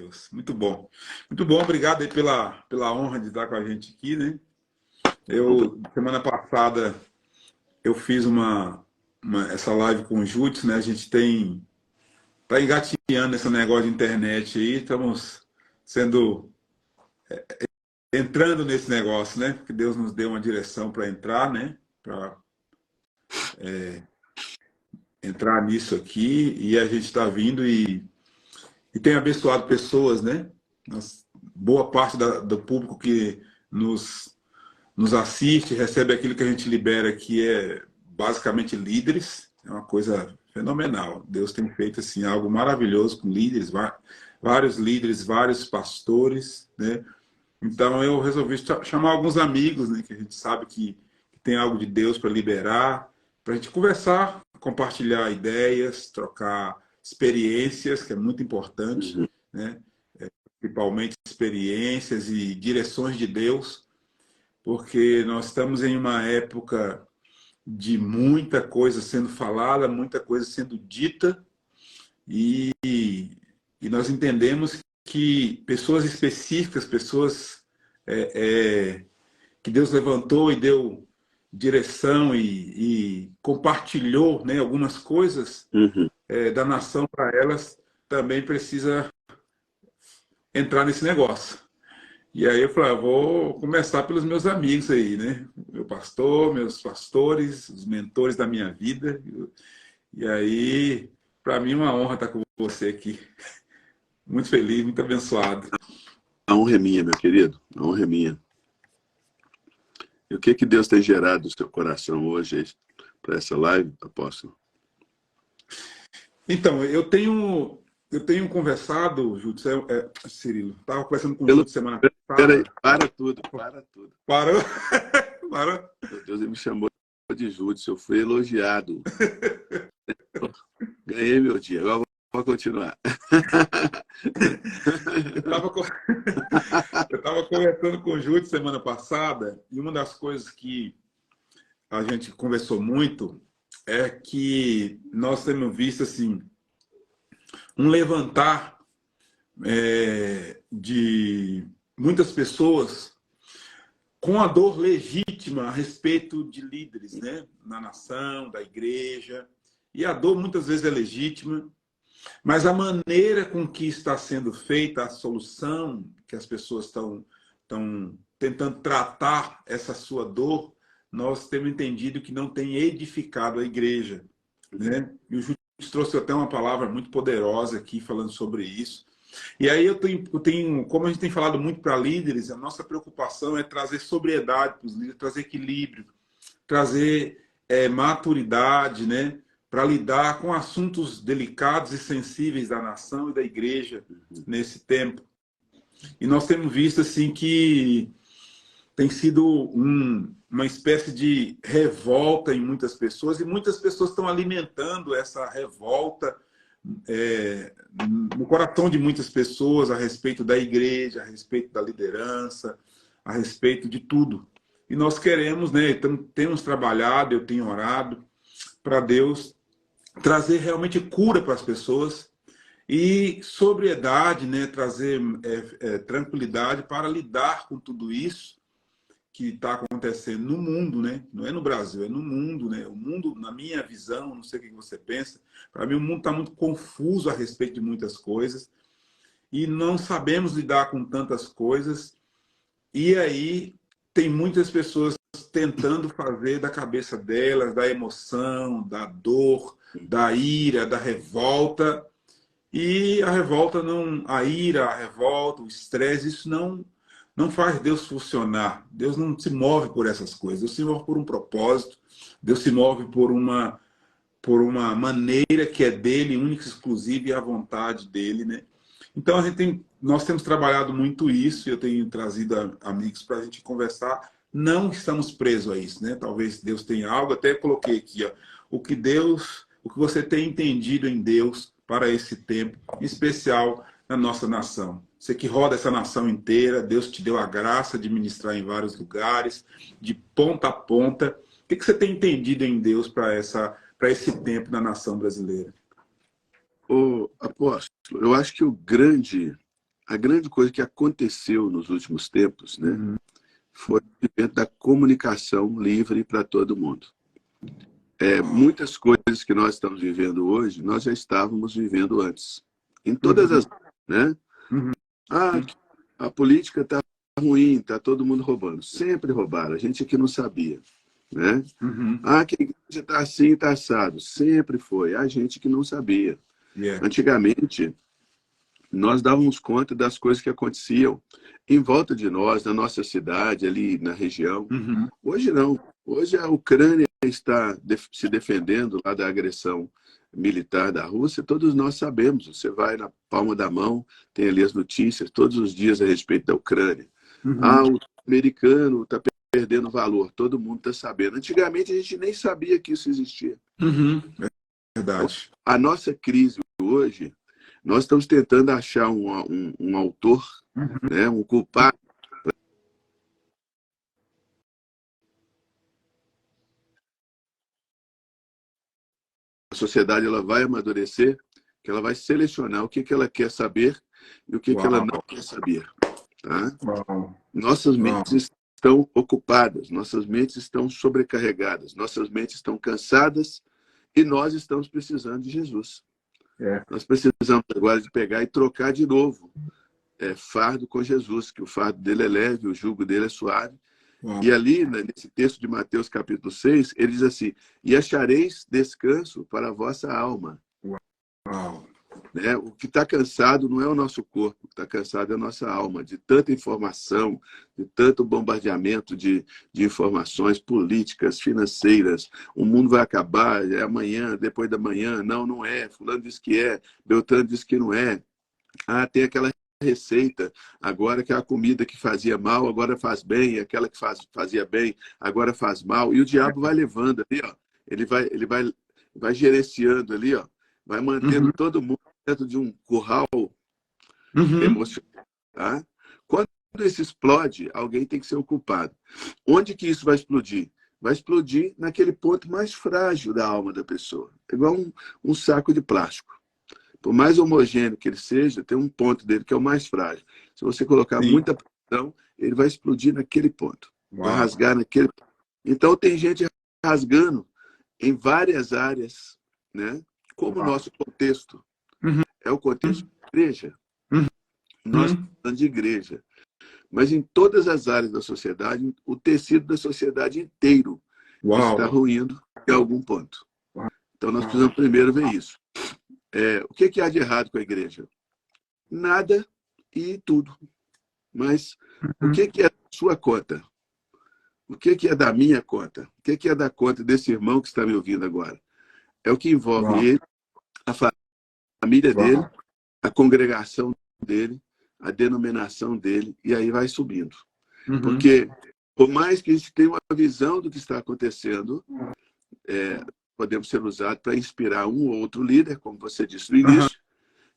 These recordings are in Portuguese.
Deus. Muito bom. Muito bom, obrigado aí pela honra de estar com a gente aqui, né? Semana passada, eu fiz essa live com o Júlio, né? A gente tá engatinhando esse negócio de internet aí, estamos entrando nesse negócio, né? Porque Deus nos deu uma direção para entrar, né? Para entrar nisso aqui, e a gente está vindo e tem abençoado pessoas, né? Boa parte do público que nos assiste, recebe aquilo que a gente libera aqui, é basicamente líderes, é uma coisa fenomenal. Deus tem feito assim, algo maravilhoso com líderes, vários líderes, vários pastores, né? Então eu resolvi chamar alguns amigos, né, que a gente sabe que tem algo de Deus para liberar, para a gente conversar, compartilhar ideias, trocar experiências, que é muito importante, né? Principalmente experiências e direções de Deus, porque nós estamos em uma época de muita coisa sendo falada, muita coisa sendo dita, e nós entendemos que pessoas específicas, pessoas que Deus levantou e deu direção e compartilhou, né, algumas coisas da nação para elas, também precisa entrar nesse negócio. E aí eu falei, vou começar pelos meus amigos aí, né? Meu pastor, meus pastores, os mentores da minha vida. E aí, para mim, é uma honra estar com você aqui. Muito feliz, muito abençoado. A honra é minha, meu querido. A honra é minha. E o que Deus tem gerado no seu coração hoje para essa live, apóstolo? Então, eu tenho conversado, Júlio, Cirilo, estava conversando com o Júlio semana passada. Peraí, para tudo. Parou? Parou? Meu Deus, ele me chamou de Júlio, eu fui elogiado. Ganhei meu dia, agora vou continuar. Eu estava conversando com o Júlio semana passada, e uma das coisas que a gente conversou muito é que nós temos visto assim, um levantar de muitas pessoas com a dor legítima a respeito de líderes, né? Na nação, da igreja. E a dor muitas vezes é legítima, mas a maneira com que está sendo feita a solução, que as pessoas estão tentando tratar essa sua dor, nós temos entendido que não tem edificado a igreja, né? E o Júlio trouxe até uma palavra muito poderosa aqui falando sobre isso. E aí eu tenho, como a gente tem falado muito para líderes, a nossa preocupação é trazer sobriedade para os líderes, trazer equilíbrio, trazer maturidade, né? Para lidar com assuntos delicados e sensíveis da nação e da igreja nesse tempo. E nós temos visto assim que tem sido uma espécie de revolta em muitas pessoas, e muitas pessoas estão alimentando essa revolta no coração de muitas pessoas a respeito da igreja, a respeito da liderança, a respeito de tudo. E nós queremos, né, temos trabalhado, eu tenho orado para Deus trazer realmente cura para as pessoas e sobriedade, né, trazer tranquilidade para lidar com tudo isso que está acontecendo no mundo, né? Não é no Brasil, é no mundo, né? O mundo, na minha visão, não sei o que você pensa, para mim o mundo está muito confuso a respeito de muitas coisas e não sabemos lidar com tantas coisas, e aí tem muitas pessoas tentando fazer da cabeça delas, da emoção, da dor, da ira, da revolta, e a revolta não, a ira, a revolta, o estresse, isso não faz Deus funcionar. Deus não se move por essas coisas. Deus se move por um propósito. Deus se move por uma maneira que é dele, única e exclusiva, e a vontade dele, né? Então nós temos trabalhado muito isso. Eu tenho trazido amigos para a gente conversar. Não estamos presos a isso, né? Talvez Deus tenha algo. Até coloquei aqui, ó, o que você tem entendido em Deus para esse tempo, em especial na nossa nação. Você que roda essa nação inteira, Deus te deu a graça de ministrar em vários lugares, de ponta a ponta. O que você tem entendido em Deus para esse tempo na nação brasileira? Ô, apóstolo, eu acho que o grande a grande coisa que aconteceu nos últimos tempos, né, Uhum. foi o evento da comunicação livre para todo mundo. Muitas coisas que nós estamos vivendo hoje, nós já estávamos vivendo antes. Em todas as... né? Uhum. Ah, a política está ruim, está todo mundo roubando. Sempre roubaram, a gente aqui não sabia. Né? Uhum. Ah, que a igreja está assim, está assado. Sempre foi, a gente que não sabia. Yeah. Antigamente, nós dávamos conta das coisas que aconteciam em volta de nós, na nossa cidade, ali na região. Uhum. Hoje não. Hoje a Ucrânia está se defendendo lá da agressão militar da Rússia. Todos nós sabemos. Você vai na palma da mão, tem ali as notícias todos os dias a respeito da Ucrânia. Uhum. Ah, o americano está perdendo valor. Todo mundo está sabendo. Antigamente a gente nem sabia que isso existia. Uhum. É verdade. A nossa crise hoje, nós estamos tentando achar um autor, né, um culpado. A sociedade ela vai amadurecer, que ela vai selecionar o que ela quer saber e o que ela não quer saber. Tá? Nossas mentes estão ocupadas, nossas mentes estão sobrecarregadas, nossas mentes estão cansadas e nós estamos precisando de Jesus. Nós precisamos agora de pegar e trocar de novo fardo com Jesus, que o fardo dele é leve, o jugo dele é suave. E ali, né, nesse texto de Mateus capítulo 6, ele diz assim, e achareis descanso para a vossa alma. Né? O que está cansado não é o nosso corpo, o que está cansado é a nossa alma, de tanta informação, de tanto bombardeamento de informações políticas, financeiras. O mundo vai acabar, é amanhã, depois da manhã. Não, não é. Fulano diz que é, Beltrano diz que não é. Ah, tem aquela receita, agora que a comida que fazia mal, agora faz bem, aquela que fazia bem, agora faz mal. E o diabo vai levando ali, ó. Ele vai gerenciando ali, ó. Vai mantendo todo mundo dentro de um curral emocional. Tá? Quando isso explode, alguém tem que ser o culpado. Onde que isso vai explodir? Vai explodir naquele ponto mais frágil da alma da pessoa. Igual um saco de plástico. Por mais homogêneo que ele seja, tem um ponto dele que é o mais frágil. Se você colocar muita pressão, ele vai explodir naquele ponto. Vai rasgar naquele ponto. Então, tem gente rasgando em várias áreas, né? Como o nosso contexto é o contexto da igreja. Nós estamos falando de igreja. Mas em todas as áreas da sociedade, o tecido da sociedade inteiro está ruindo em algum ponto. Então, nós precisamos primeiro ver isso. O que há de errado com a igreja? Nada e tudo. Mas o que é da sua conta? O que é da minha conta? O que é da conta desse irmão que está me ouvindo agora? É o que envolve ele, a família dele, a congregação dele, a denominação dele, e aí vai subindo. Porque, por mais que a gente tenha uma visão do que está acontecendo, podemos ser usados para inspirar um ou outro líder, como você disse no início,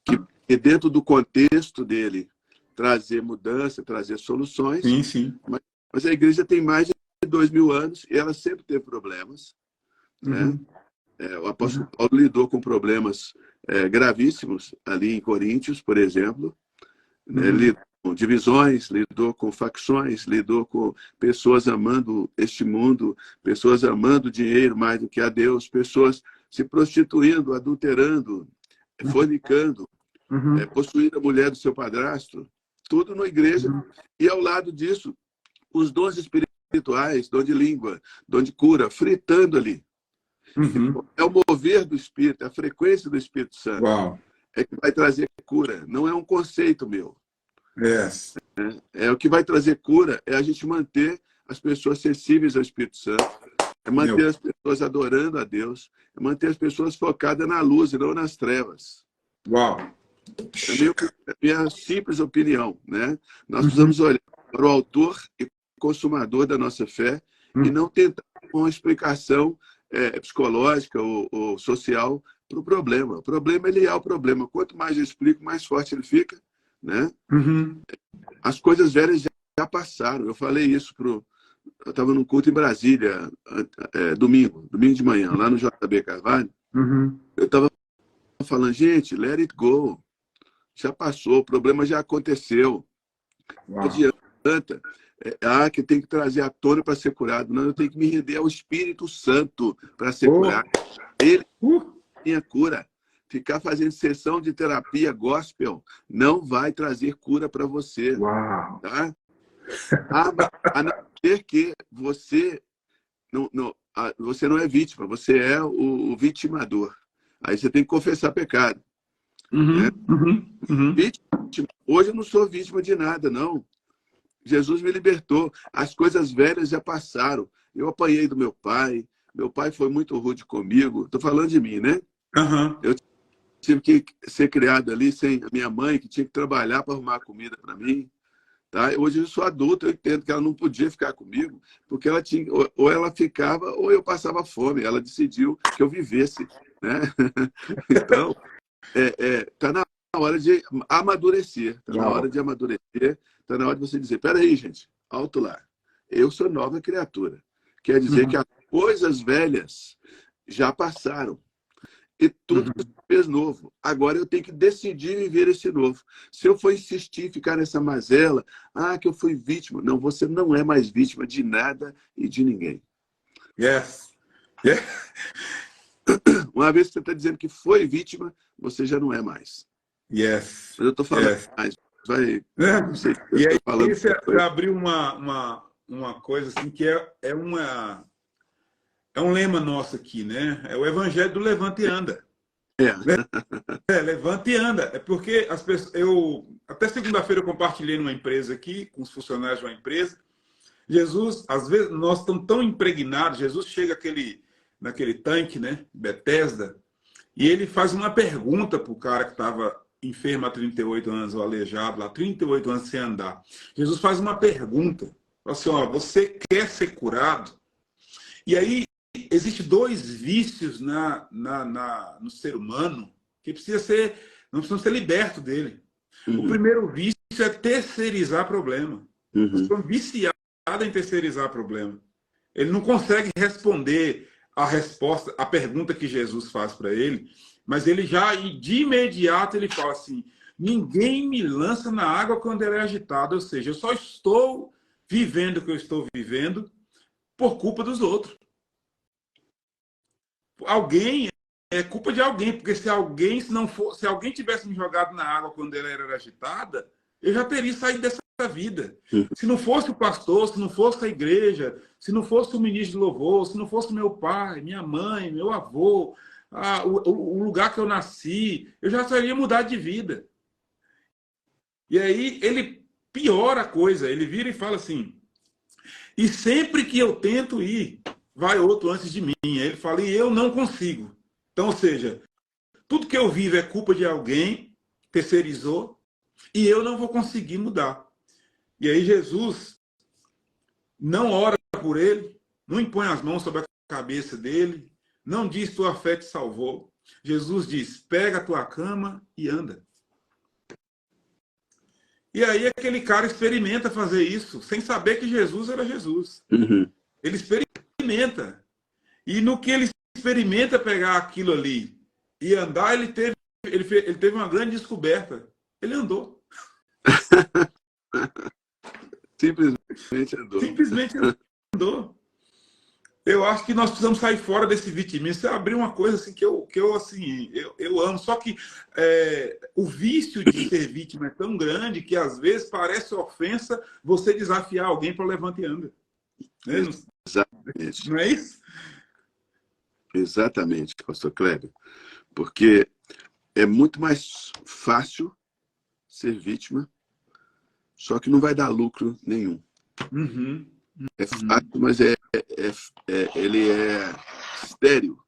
que dentro do contexto dele trazer mudança, trazer soluções. Sim, sim. Mas a igreja tem mais de 2000 anos e ela sempre teve problemas. Né? O apóstolo Paulo lidou com problemas gravíssimos ali em Coríntios, por exemplo. Né? Lidou com divisões, lidou com facções, lidou com pessoas amando este mundo, pessoas amando dinheiro mais do que a Deus, pessoas se prostituindo, adulterando, fornicando, possuindo a mulher do seu padrasto, tudo na igreja. E ao lado disso, os dons espirituais, dom de língua, dom de cura, fritando ali. É o mover do Espírito, a frequência do Espírito Santo é que vai trazer cura. Não é um conceito meu. O que vai trazer cura é a gente manter as pessoas sensíveis ao Espírito Santo, é manter as pessoas adorando a Deus, é manter as pessoas focadas na luz e não nas trevas. É a minha simples opinião. Né? Nós precisamos olhar para o autor e consumador da nossa fé e não tentar uma explicação psicológica ou social para o problema. O problema, ele é o problema. Quanto mais eu explico, mais forte ele fica. Né? As coisas velhas já passaram. Eu falei isso eu estava num culto em Brasília domingo de manhã, lá no JB Carvalho. Eu estava falando, gente, let it go. já passou, o problema já aconteceu. Não adianta. Que tem que trazer à tona para ser curado. Não, eu tenho que me render ao Espírito Santo para ser curado. Ele é minha cura. Ficar fazendo sessão de terapia gospel não vai trazer cura para você. Tá? A não ser que você você não é vítima, você é o vitimador. Aí você tem que confessar pecado. Né? Vítima. Hoje eu não sou vítima de nada, não. Jesus me libertou. As coisas velhas já passaram. Eu apanhei do meu pai. Meu pai foi muito rude comigo. Estou falando de mim, né? Eu tive que ser criado ali sem a minha mãe, que tinha que trabalhar para arrumar comida para mim. Tá? Hoje eu sou adulto, eu entendo que ela não podia ficar comigo, porque ela tinha, ou ela ficava, ou eu passava fome. Ela decidiu que eu vivesse. Né? Então, tá na hora de amadurecer. Está na hora de amadurecer. Está na hora de você dizer, peraí, gente, alto lá. Eu sou nova criatura. Quer dizer que as coisas velhas já passaram. E tudo se fez novo. Agora eu tenho que decidir viver esse novo. Se eu for insistir, ficar nessa mazela, que eu fui vítima. Não, você não é mais vítima de nada e de ninguém. Yes. Uma vez que você está dizendo que foi vítima, você já não é mais. Yes. Mas eu estou falando mais. Não sei, e aí você abriu uma coisa assim que é um lema nosso aqui, né? É o evangelho do levanta e anda. Levanta e anda. É porque as pessoas, até segunda-feira eu compartilhei numa empresa aqui, com os funcionários de uma empresa. Jesus, às vezes, nós estamos tão impregnados, Jesus chega naquele tanque, né? Betesda, e ele faz uma pergunta para o cara que estava enfermo há 38 anos, ou aleijado lá, 38 anos sem andar. Jesus faz uma pergunta, assim, você quer ser curado? E aí, existem dois vícios no ser humano que não precisam ser libertos dele. O primeiro vício é terceirizar problema. Nós estamos viciados em terceirizar problema. Ele não consegue responder a pergunta que Jesus faz para ele, mas ele já, de imediato, ele fala assim, ninguém me lança na água quando ela é agitada, ou seja, eu só estou vivendo o que eu estou vivendo por culpa dos outros. Alguém é culpa de alguém, porque se alguém tivesse me jogado na água quando ela era agitada, eu já teria saído dessa vida. Se não fosse o pastor, se não fosse a igreja, se não fosse o ministro de louvor, se não fosse meu pai, minha mãe, meu avô, o lugar que eu nasci, eu já teria mudado de vida. E aí ele piora a coisa, ele vira e fala assim, e sempre que eu tento ir, vai outro antes de mim. Aí ele fala, e eu não consigo. Então, ou seja, tudo que eu vivo é culpa de alguém, terceirizou, e eu não vou conseguir mudar. E aí Jesus não ora por ele, não impõe as mãos sobre a cabeça dele, não diz tua fé te salvou. Jesus diz, pega a tua cama e anda. E aí aquele cara experimenta fazer isso, sem saber que Jesus era Jesus. Ele experimenta. E no que ele experimenta pegar aquilo ali e andar, ele teve uma grande descoberta. Ele andou. Simplesmente andou. Simplesmente andou. Eu acho que nós precisamos sair fora desse vitimismo. Você abriu uma coisa assim que eu amo. Só que o vício de ser vítima é tão grande que às vezes parece ofensa você desafiar alguém para levantar e anda. Exatamente. Não é isso? Exatamente, pastor Kleber. Porque é muito mais fácil ser vítima, só que não vai dar lucro nenhum. É fácil, mas ele é estéril.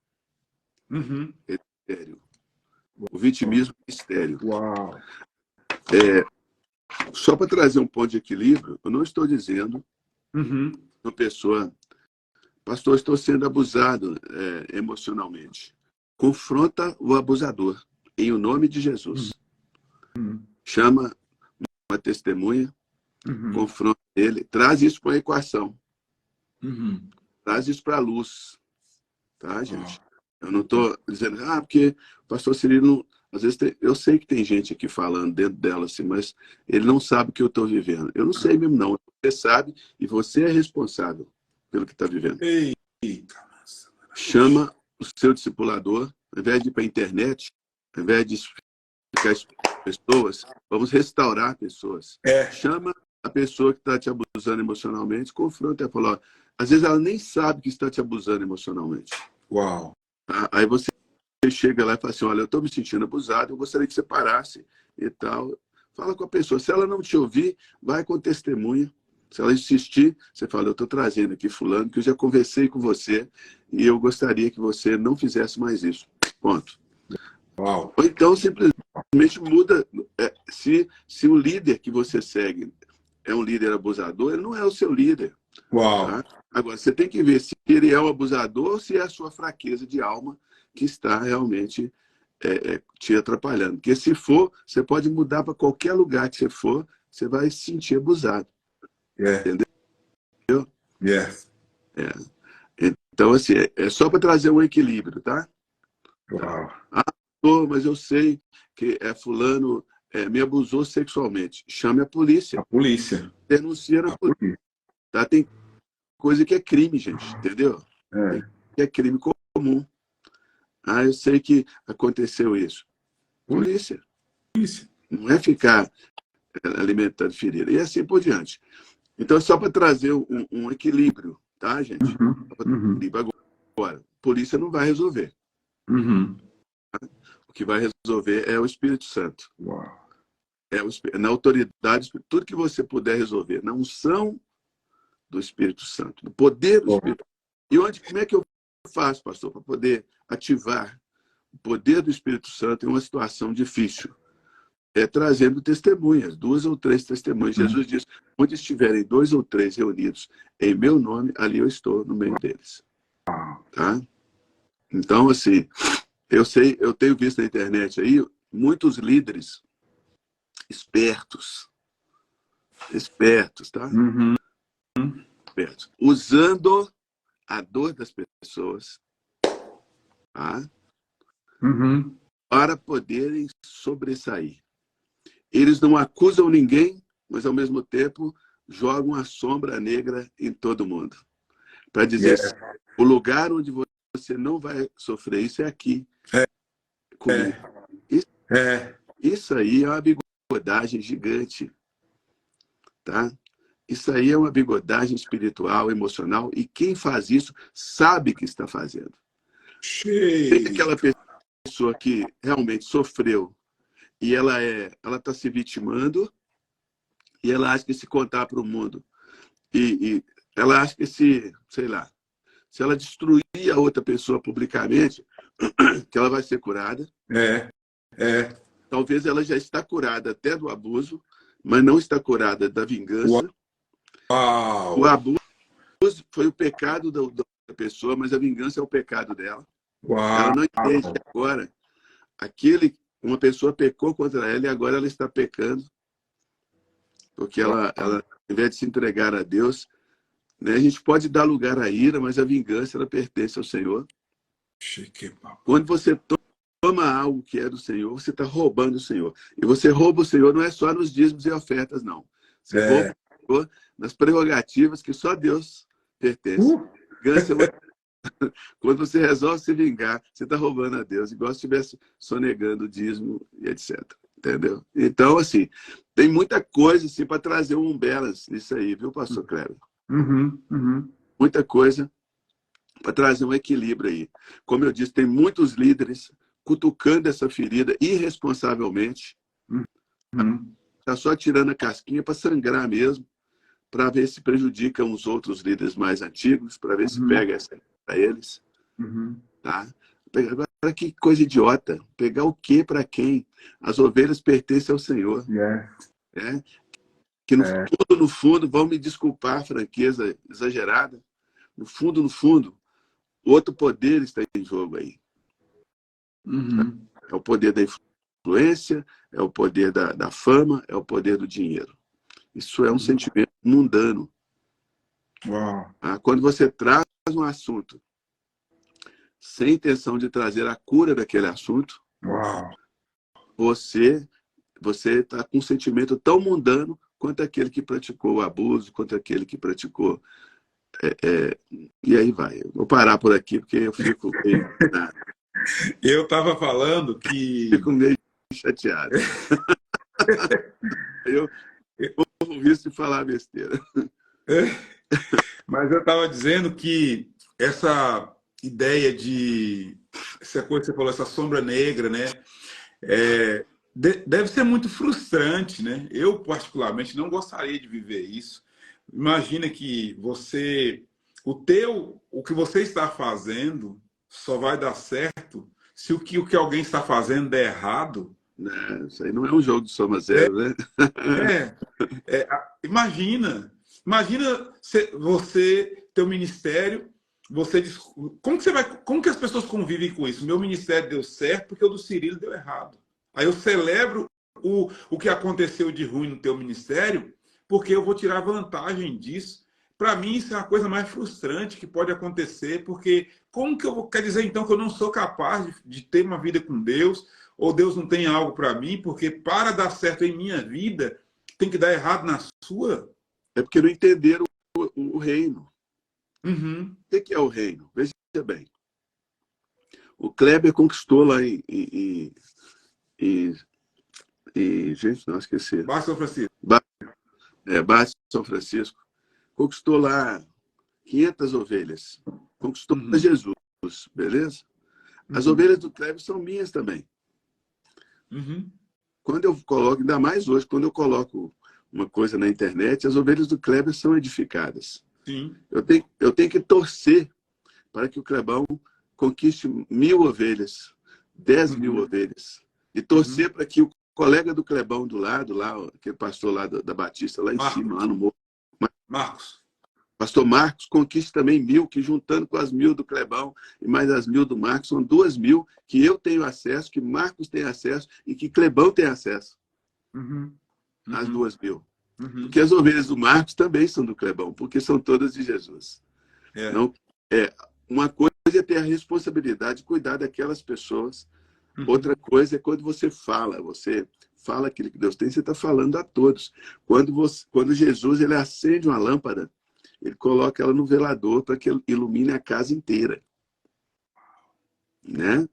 Ele é estéril. O vitimismo é estéril. Só para trazer um ponto de equilíbrio, eu não estou dizendo uma pessoa, pastor, estou sendo abusado emocionalmente. Confronta o abusador, em o nome de Jesus. Chama uma testemunha, confronta ele, traz isso para a equação. Traz isso para a luz. Tá, gente? Eu não estou dizendo, porque o pastor Cirilo Às vezes eu sei que tem gente aqui falando dentro dela assim, mas ele não sabe o que eu estou vivendo. Eu não sei mesmo, não. Você sabe e você é responsável pelo que está vivendo. Eita, chama o seu discipulador, ao invés de ir para a internet, ao invés de explicar pessoas, vamos restaurar pessoas. Chama a pessoa que está te abusando emocionalmente, confronta ela, fala, ó, às vezes ela nem sabe que está te abusando emocionalmente. Uau. Aí você chega lá e fala assim, olha, eu estou me sentindo abusado, eu gostaria que você parasse e tal. Fala com a pessoa. Se ela não te ouvir, vai com testemunha. Se ela insistir, você fala, eu estou trazendo aqui fulano, que eu já conversei com você e eu gostaria que você não fizesse mais isso. Ponto. Uau. Ou então, simplesmente muda. Se o líder que você segue é um líder abusador, ele não é o seu líder. Uau. Tá? Agora, você tem que ver se ele é um abusador ou se é a sua fraqueza de alma que está realmente te atrapalhando. Porque se for, você pode mudar para qualquer lugar que você for, você vai se sentir abusado. Entendeu? Então, assim, é só para trazer um equilíbrio, tá? Uau. Mas eu sei que fulano me abusou sexualmente. Chame a polícia. A polícia. Denuncia a polícia. Tá? Tem coisa que é crime, gente, entendeu? Que é crime comum. Eu sei que aconteceu isso. Polícia. Não é ficar alimentando ferida. E assim por diante. Então, só para trazer um equilíbrio, tá, gente? Agora, polícia não vai resolver. Tá? O que vai resolver é o Espírito Santo. Uau. Na autoridade, tudo que você puder resolver, na unção do Espírito Santo, no poder do Espírito Santo. E como é que eu faço, pastor, para poder ativar o poder do Espírito Santo em uma situação difícil? Trazendo testemunhas, 2 ou 3 testemunhas. Jesus diz, onde estiverem 2 ou 3 reunidos em meu nome, ali eu estou no meio deles. Tá? Então, assim, eu tenho visto na internet aí muitos líderes espertos, tá? Espertos, usando a dor das pessoas, tá? Para poderem sobressair. Eles não acusam ninguém, mas ao mesmo tempo jogam a sombra negra em todo mundo. Para dizer, o lugar onde você não vai sofrer isso é aqui. Comigo. Isso aí é uma bigodagem gigante. Tá? Isso aí é uma bigodagem espiritual, emocional, e quem faz isso sabe que está fazendo. Tem aquela pessoa que realmente sofreu e ela está se vitimando e ela acha que se contar para o mundo e ela acha que se ela destruir a outra pessoa publicamente, que ela vai ser curada. Talvez ela já está curada até do abuso, mas não está curada da vingança. Uau. O abuso foi o pecado da pessoa, mas a vingança é o pecado dela. Uau. Ela não entende que agora uma pessoa pecou contra ela e agora ela está pecando. Porque ela, ao invés de se entregar a Deus, né, a gente pode dar lugar à ira, mas a vingança ela pertence ao Senhor. Quando você toma algo que é do Senhor, você está roubando o Senhor. E você rouba o Senhor não é só nos dízimos e ofertas, não. Você rouba o Senhor nas prerrogativas que só Deus pertence. Quando você resolve se vingar, você está roubando a Deus, igual se estivesse sonegando o dízimo e etc. Entendeu? Então, assim, tem muita coisa assim, para trazer um balance nisso aí, viu, pastor Cléber? Muita coisa para trazer um equilíbrio aí. Como eu disse, tem muitos líderes cutucando essa ferida irresponsavelmente. Está só tirando a casquinha para sangrar mesmo, para ver se prejudica os outros líderes mais antigos, para ver se pega essa para eles. Tá? Agora, que coisa idiota. Pegar o quê para quem? As ovelhas pertencem ao Senhor. Que no fundo, vão me desculpar a franqueza exagerada, no fundo, outro poder está em jogo aí. É o poder da influência, é o poder da fama, é o poder do dinheiro. Isso é um sentimento mundano. Quando você traz um assunto sem intenção de trazer a cura daquele assunto, você está com um sentimento tão mundano quanto aquele que praticou o abuso, quanto aquele que praticou... e aí vai. Eu vou parar por aqui, porque eu fico meio... Eu estava falando que... Fico meio chateado. Eu ouvi se falar besteira. Mas eu estava dizendo que essa ideia de... Essa coisa que você falou, essa sombra negra, né? Deve ser muito frustrante, né? Eu, particularmente, não gostaria de viver isso. Imagina que você... O que você está fazendo só vai dar certo se o que alguém está fazendo der errado. Isso aí não é um jogo de soma zero, né? Imagina você, teu ministério, você diz, como que as pessoas convivem com isso? Meu ministério deu certo porque o do Cirilo deu errado. Aí eu celebro o que aconteceu de ruim no teu ministério porque eu vou tirar vantagem disso. Para mim, isso é a coisa mais frustrante que pode acontecer, porque como que quer dizer, então, que eu não sou capaz de ter uma vida com Deus, ou Deus não tem algo para mim, porque para dar certo em minha vida, tem que dar errado na sua? É porque não entenderam o reino. Uhum. O que é o reino? Veja bem. O Kleber conquistou lá gente, não esqueci. Baixo São Francisco. Baixo São Francisco. Conquistou lá 500 ovelhas. Conquistou Jesus, beleza? As ovelhas do Kleber são minhas também. Quando eu coloco, ainda mais hoje, quando eu coloco uma coisa na internet, as ovelhas do Kleber são edificadas. Sim. Eu tenho que torcer para que o Clebão conquiste 1.000 ovelhas, 10.000 ovelhas. E torcer para que o colega do Clebão do lado, lá, aquele pastor lá da Batista, lá em cima, lá no morro, pastor Marcos, conquiste também 1.000, que juntando com as 1.000 do Clebão e mais as 1.000 do Marcos, são 2.000 que eu tenho acesso, que Marcos tem acesso e que Clebão tem acesso. As 2.000. Porque as ovelhas do Marcos também são do Clebão, porque são todas de Jesus. Não, uma coisa é ter a responsabilidade de cuidar daquelas pessoas. Outra coisa é quando você fala aquilo que Deus tem, você está falando a todos. Quando Jesus ele acende uma lâmpada, ele coloca ela no velador para que ilumine a casa inteira. Né?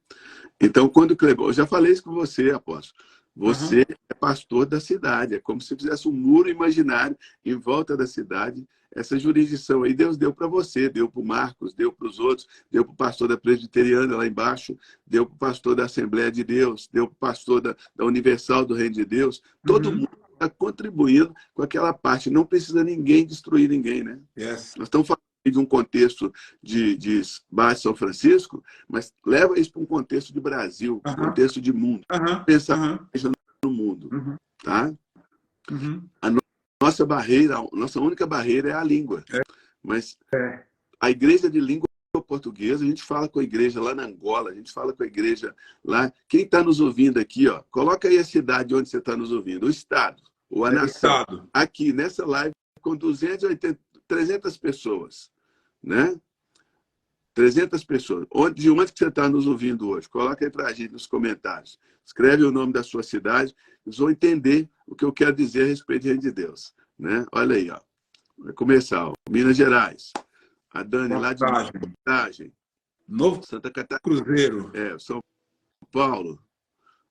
Então, quando o Clebão... Eu já falei isso com você, apóstolo. Você é pastor da cidade. É como se fizesse um muro imaginário em volta da cidade. Essa jurisdição aí Deus deu para você, deu para o Marcos, deu para os outros, deu para o pastor da Presbiteriana lá embaixo, deu para o pastor da Assembleia de Deus, deu para o pastor da Universal do Reino de Deus. Todo mundo está contribuindo com aquela parte. Não precisa ninguém destruir ninguém, né? Yes. Nós estamos falando de um contexto de Baixo São Francisco, mas leva isso para um contexto de Brasil, um contexto de mundo. Pensar no mundo. Tá? A nossa barreira, a nossa única barreira é a língua. Mas a igreja de língua portuguesa, a gente fala com a igreja lá na Angola, a gente fala com a igreja lá. Quem está nos ouvindo aqui, ó, coloca aí a cidade onde você está nos ouvindo, o estado, ou a nação. Aqui, nessa live, com 300 pessoas. Né? 300 pessoas. De onde que você está nos ouvindo hoje? Coloca aí para a gente nos comentários. Escreve o nome da sua cidade. Eles vão entender o que eu quero dizer a respeito do Reino de Deus. Né? Olha aí, ó. Vai começar. Ó. Minas Gerais. A Dani lá de Contagem. Novo Santa Catarina. Cruzeiro. São Paulo.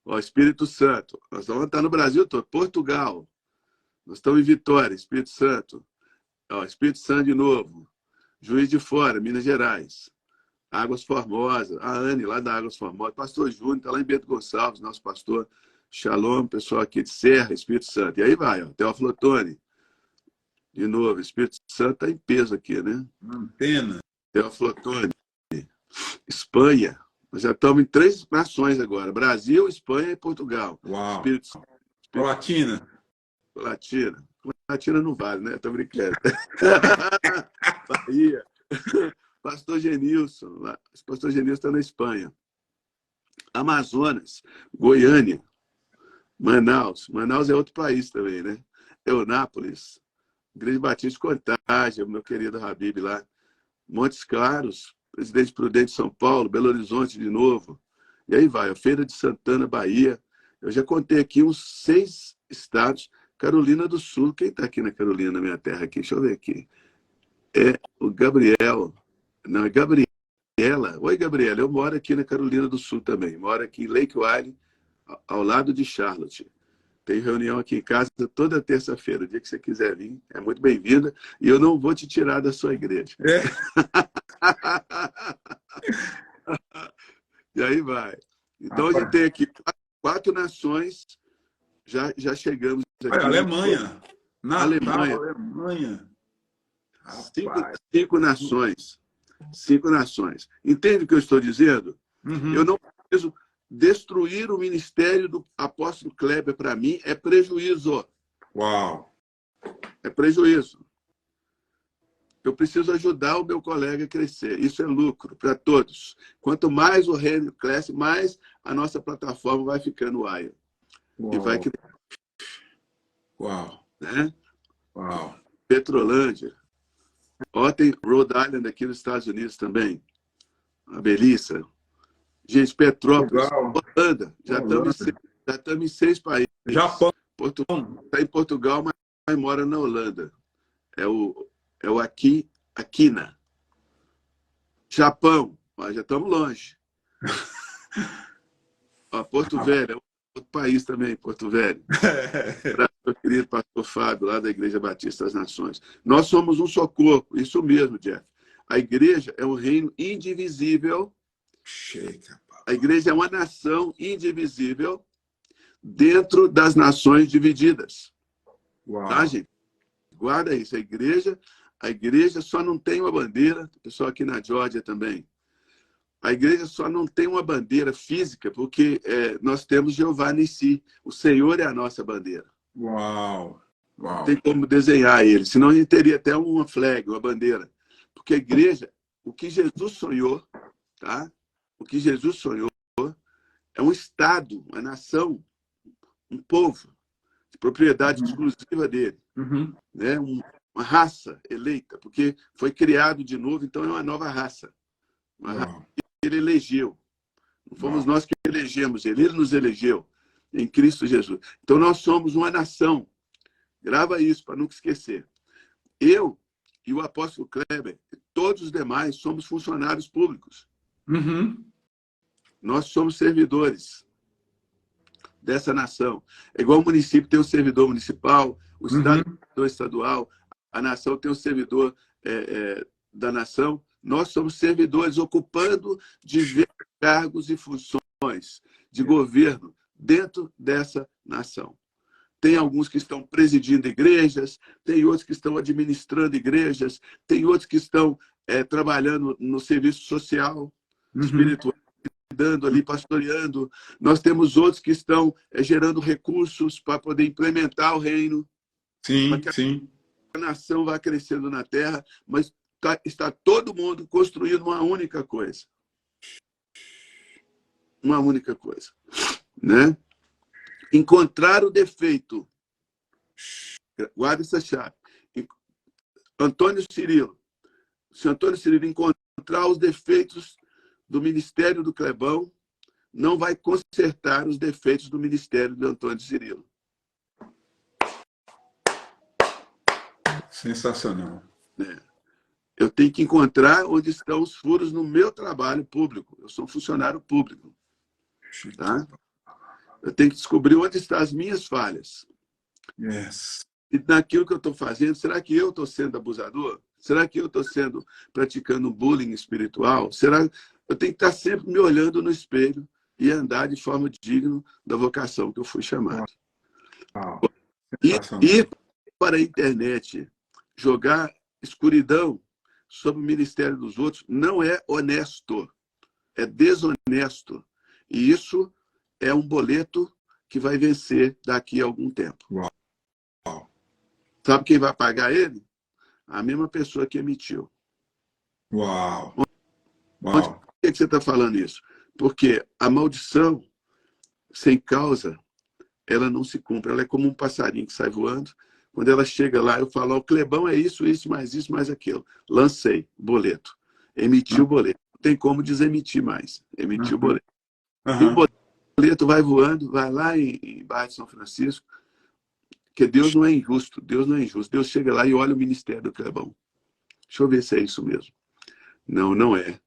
Ó, Espírito Santo. Nós vamos estar no Brasil todo. Portugal. Nós estamos em Vitória, Espírito Santo. Ó, Espírito Santo de novo. Juiz de Fora, Minas Gerais. Águas Formosas. A Anne, lá da Águas Formosas. Pastor Júnior, está lá em Bento Gonçalves, nosso pastor. Shalom, pessoal aqui de Serra, Espírito Santo. E aí vai, ó. Teófilo Otoni. De novo, Espírito Santo está em peso aqui, né? Antena. Teófilo Otoni. Espanha. Nós já estamos em 3 nações agora. Brasil, Espanha e Portugal. Uau. Espírito Latina. Latina não vale, né? Estou brincando. Bahia. Pastor Genilson. Pastor Genilson está na Espanha. Amazonas. Goiânia. Manaus. Manaus é outro país também, né? Eunápolis. Igreja Batista Contagem, meu querido Habib lá. Montes Claros. Presidente Prudente de São Paulo. Belo Horizonte de novo. E aí vai. A Feira de Santana, Bahia. Eu já contei aqui uns 6 estados. Carolina do Sul, quem está aqui na Carolina, na minha terra aqui? Deixa eu ver aqui. É o Gabriel. Não, é Gabriela. Oi, Gabriela. Eu moro aqui na Carolina do Sul também. Moro aqui em Lake Wylie, ao lado de Charlotte. Tem reunião aqui em casa toda terça-feira. O dia que você quiser vir, é muito bem-vinda. E eu não vou te tirar da sua igreja. É. E aí vai. Então, a gente tem aqui 4 nações. Já chegamos aqui. Olha, Alemanha. Alemanha. Alemanha. 5 nações. 5 nações. Entende o que eu estou dizendo? Uhum. Eu não preciso destruir o ministério do apóstolo Kleber. Para mim, é prejuízo. Uau! É prejuízo. Eu preciso ajudar o meu colega a crescer. Isso é lucro para todos. Quanto mais o reino cresce, mais a nossa plataforma vai ficando wire. E vai crescer. Uau! Né? Uau! Petrolândia. Ó, tem Rhode Island aqui nos Estados Unidos também. A Belissa. Gente, Petrópolis. Holanda. Já estamos em 6 países. Japão. Está em Portugal, mas mora na Holanda. É o Aquina. Japão. Ó, já estamos longe. Ó, Porto Velho. É outro país também, Porto Velho. Meu querido pastor Fábio, lá da Igreja Batista das Nações. Nós somos um só corpo. Isso mesmo, Jeff. A igreja é um reino indivisível. A igreja é uma nação indivisível dentro das nações divididas. Uau. Tá, gente? Guarda isso. A igreja só não tem uma bandeira. O pessoal aqui na Geórgia também. A igreja só não tem uma bandeira física porque nós temos Jeová Nissi. O Senhor é a nossa bandeira. Uau. Uau. Não tem como desenhar ele. Senão a gente teria até uma flag, uma bandeira. Porque a igreja, o que Jesus sonhou, tá? O que Jesus sonhou é um Estado, uma nação, um povo, de propriedade exclusiva dele. Né? Uma raça eleita, porque foi criado de novo, então é uma nova raça. Uma raça que ele elegeu. Não fomos nós que elegemos ele nos elegeu em Cristo Jesus. Então nós somos uma nação. Grava isso para nunca esquecer. Eu e o apóstolo Kleber, todos os demais, somos funcionários públicos. Nós somos servidores dessa nação. É igual o município tem um servidor municipal, o estado tem um servidor estadual, a nação tem um servidor da nação. Nós somos servidores ocupando diversos cargos e funções de governo dentro dessa nação. Tem alguns que estão presidindo igrejas, tem outros que estão administrando igrejas, tem outros que estão trabalhando no serviço social, espiritual, cuidando ali, pastoreando. Nós temos outros que estão gerando recursos para poder implementar o reino. Sim, para que sim. a nação vá crescendo na terra, mas está todo mundo construindo uma única coisa. Uma única coisa. Né? Encontrar o defeito. Guarda essa chave. Antônio Cirilo. Se Antônio Cirilo encontrar os defeitos do ministério do Clebão, não vai consertar os defeitos do ministério do Antônio Cirilo. Sensacional. Eu tenho que encontrar onde estão os furos no meu trabalho público. Eu sou um funcionário público. Tá? Eu tenho que descobrir onde estão as minhas falhas. Yes. E naquilo que eu estou fazendo, será que eu estou sendo abusador? Será que eu estou praticando bullying espiritual? Eu tenho que estar sempre me olhando no espelho e andar de forma digna da vocação que eu fui chamado. Wow. Ir para a internet, jogar escuridão sobre o ministério dos outros, não é honesto, é desonesto. E isso é um boleto que vai vencer daqui a algum tempo. Uau. Sabe quem vai pagar ele? A mesma pessoa que emitiu. Uau. Por que você está falando isso? Porque a maldição, sem causa, ela não se cumpre. Ela é como um passarinho que sai voando. Quando ela chega lá, eu falo, o Clebão é isso, mais aquilo. Lancei o boleto. Emiti o boleto. Não tem como desemitir mais. Emiti o boleto. E o boleto boleto vai voando, vai lá em Barra de São Francisco, porque Deus não é injusto, Deus não é injusto. Deus chega lá e olha o ministério do Clebão. Deixa eu ver se é isso mesmo. Não, não é.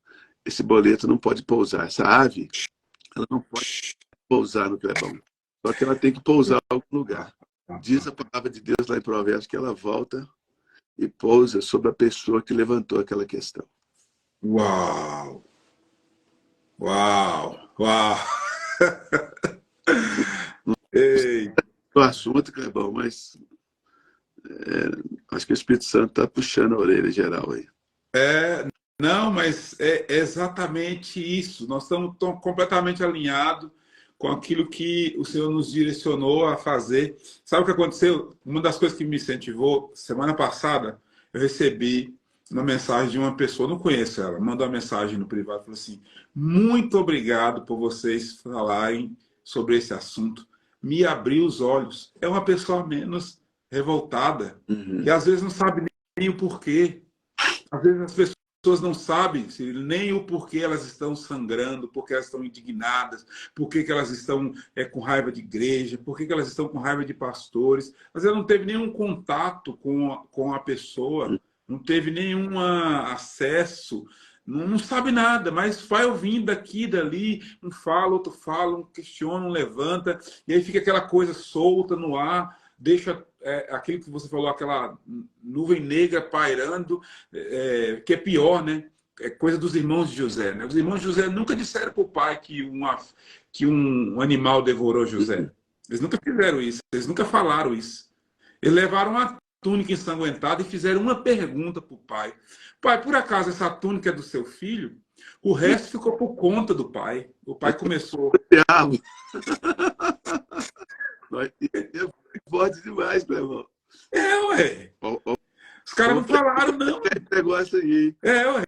Esse boleto não pode pousar. Essa ave, ela não pode pousar no Clebão. Só que ela tem que pousar em algum lugar. Diz a palavra de Deus lá em Provérbios que ela volta e pousa sobre a pessoa que levantou aquela questão. Uau! Uau! Uau! Ei. O assunto, Clebão, mas acho que o Espírito Santo está puxando a orelha geral aí. Não, mas é exatamente isso. Nós estamos completamente alinhados com aquilo que o Senhor nos direcionou a fazer. Sabe o que aconteceu? Uma das coisas que me incentivou, semana passada, eu recebi uma mensagem de uma pessoa, não conheço ela, mandou uma mensagem no privado, falou assim: muito obrigado por vocês falarem sobre esse assunto. Me abriu os olhos. É uma pessoa menos revoltada, que às vezes não sabe nem o porquê. Às vezes as pessoas não sabem nem o porquê elas estão sangrando, porque elas estão indignadas, porque que elas estão com raiva de igreja, porque que elas estão com raiva de pastores. Às vezes não teve nenhum contato com a pessoa, não teve nenhum acesso, não sabe nada, mas vai ouvindo daqui, dali, um fala, outro fala, um questiona, um levanta, e aí fica aquela coisa solta no ar, deixa aquilo que você falou, aquela nuvem negra pairando, que é pior, né? É coisa dos irmãos de José, né? Os irmãos de José nunca disseram para o pai que um animal devorou José. Eles nunca fizeram isso, eles nunca falaram isso. Eles levaram uma túnica ensanguentada e fizeram uma pergunta para o pai. Pai, por acaso essa túnica é do seu filho? O resto ficou por conta do pai. O pai começou... É forte demais, meu irmão. Ué. Os caras não falaram, não. Negócio aí. Ué.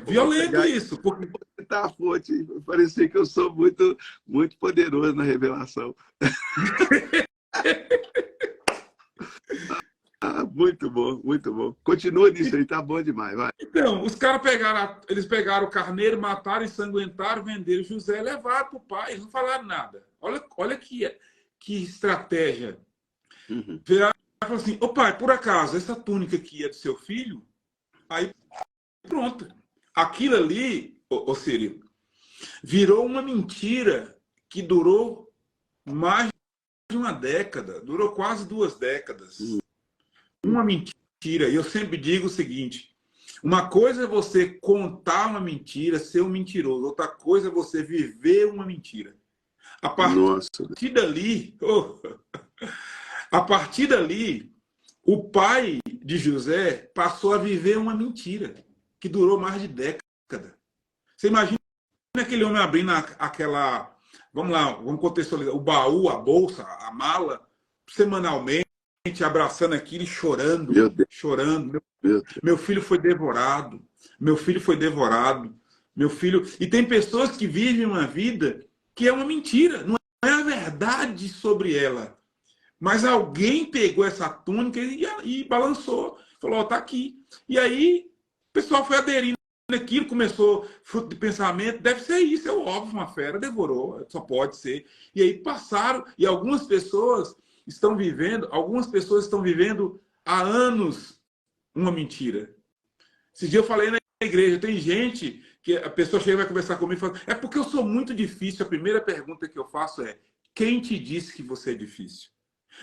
Violento isso. Porque... Tá forte. Parecia que eu sou muito, muito poderoso na revelação. Muito bom, muito bom. Continua nisso aí, tá bom demais, vai. Então, os caras pegaram o carneiro, mataram, ensanguentaram, venderam José, levaram para o pai, eles não falaram nada. Olha que estratégia. Viraram e falaram assim: ô pai, por acaso, essa túnica aqui é do seu filho? Aí, pronto. Aquilo ali, ô Círio, virou uma mentira que durou mais de uma década, durou quase 2 décadas. Uma mentira. E eu sempre digo o seguinte: uma coisa é você contar uma mentira, ser um mentiroso. Outra coisa é você viver uma mentira. A partir dali, o pai de José passou a viver uma mentira que durou mais de década. Você imagina aquele homem abrindo aquela... Vamos lá, vamos contextualizar. O baú, a bolsa, a mala, semanalmente, abraçando aquilo e chorando, chorando. Meu filho foi devorado. Meu filho foi devorado. Meu filho... E tem pessoas que vivem uma vida que é uma mentira. Não é a verdade sobre ela. Mas alguém pegou essa túnica e balançou. Falou, ó, tá aqui. E aí, o pessoal foi aderindo naquilo, começou fruto de pensamento. Deve ser isso, é óbvio, uma fera devorou, só pode ser. E aí passaram, e algumas pessoas estão vivendo há anos uma mentira. Esse dia eu falei na igreja, tem gente que a pessoa chega e vai conversar comigo e fala: é porque eu sou muito difícil. A primeira pergunta que eu faço é: quem te disse que você é difícil?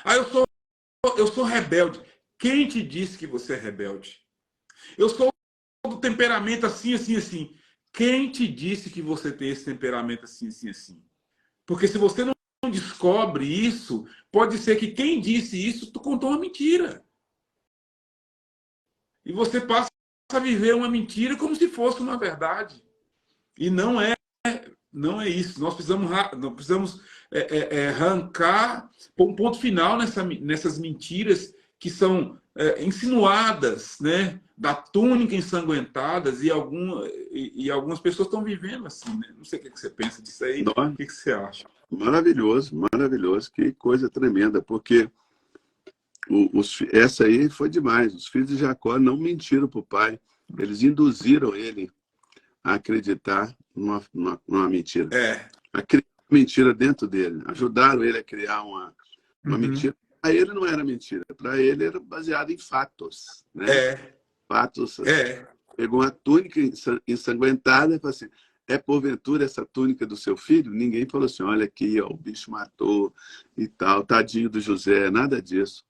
Ah, eu sou rebelde. Quem te disse que você é rebelde? Eu sou do temperamento assim, assim, assim. Quem te disse que você tem esse temperamento assim, assim, assim? Porque se você não descobre isso, pode ser que quem disse isso tu contou uma mentira. E você passa a viver uma mentira como se fosse uma verdade. E não é isso. Nós precisamos arrancar, pôr um ponto final nessas mentiras que são insinuadas, né? Da túnica ensanguentadas, e algumas pessoas estão vivendo assim, né? Não sei o que você pensa disso aí. O que você acha? Maravilhoso, maravilhoso. Que coisa tremenda, porque essa aí foi demais. Os filhos de Jacó não mentiram para o pai. Eles induziram ele a acreditar numa mentira. mentira dentro dele. Ajudaram ele a criar uma mentira. Para ele não era mentira. Para ele era baseado em fatos. Né? Fatos. Pegou uma túnica ensanguentada e falou assim, é porventura essa túnica do seu filho? Ninguém falou assim, olha aqui, ó, o bicho matou e tal, tadinho do José, nada disso.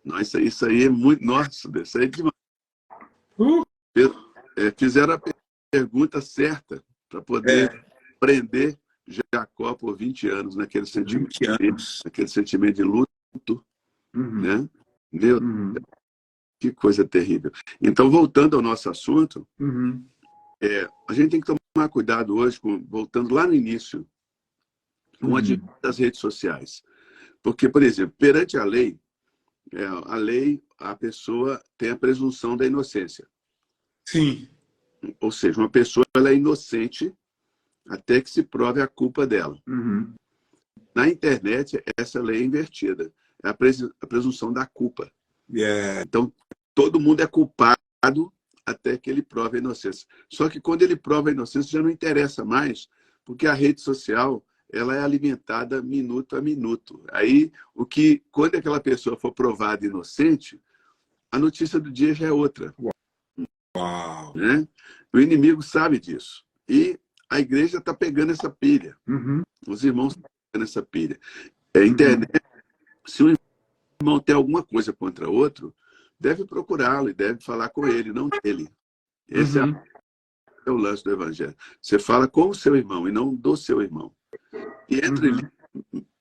Nossa, isso aí é muito... Nossa, isso aí é demais. Fizeram a pergunta certa para poder prender Jacó por 20 anos naquele sentimento, naquele sentimento de luto. Né? Meu Deus, que coisa terrível. Então, voltando ao nosso assunto, a gente tem que tomar cuidado hoje, voltando lá no início, com a dinâmica das redes sociais. Porque, por exemplo, perante a lei, a pessoa tem a presunção da inocência. Sim. Ou seja, uma pessoa ela é inocente até que se prove a culpa dela. Na internet, essa lei é invertida. É a presunção da culpa. Então, todo mundo é culpado até que ele prove a inocência. Só que quando ele prova a inocência, já não interessa mais, porque a rede social ela é alimentada minuto a minuto. Aí, quando aquela pessoa for provada inocente, a notícia do dia já é outra. Uau. Né? O inimigo sabe disso. E a igreja está pegando essa pilha. Os irmãos estão pegando essa pilha. Internet, se um irmão tem alguma coisa contra outro, deve procurá-lo e deve falar com ele, não dele. Esse é o lance do evangelho. Você fala com o seu irmão e não do seu irmão. E entre ele,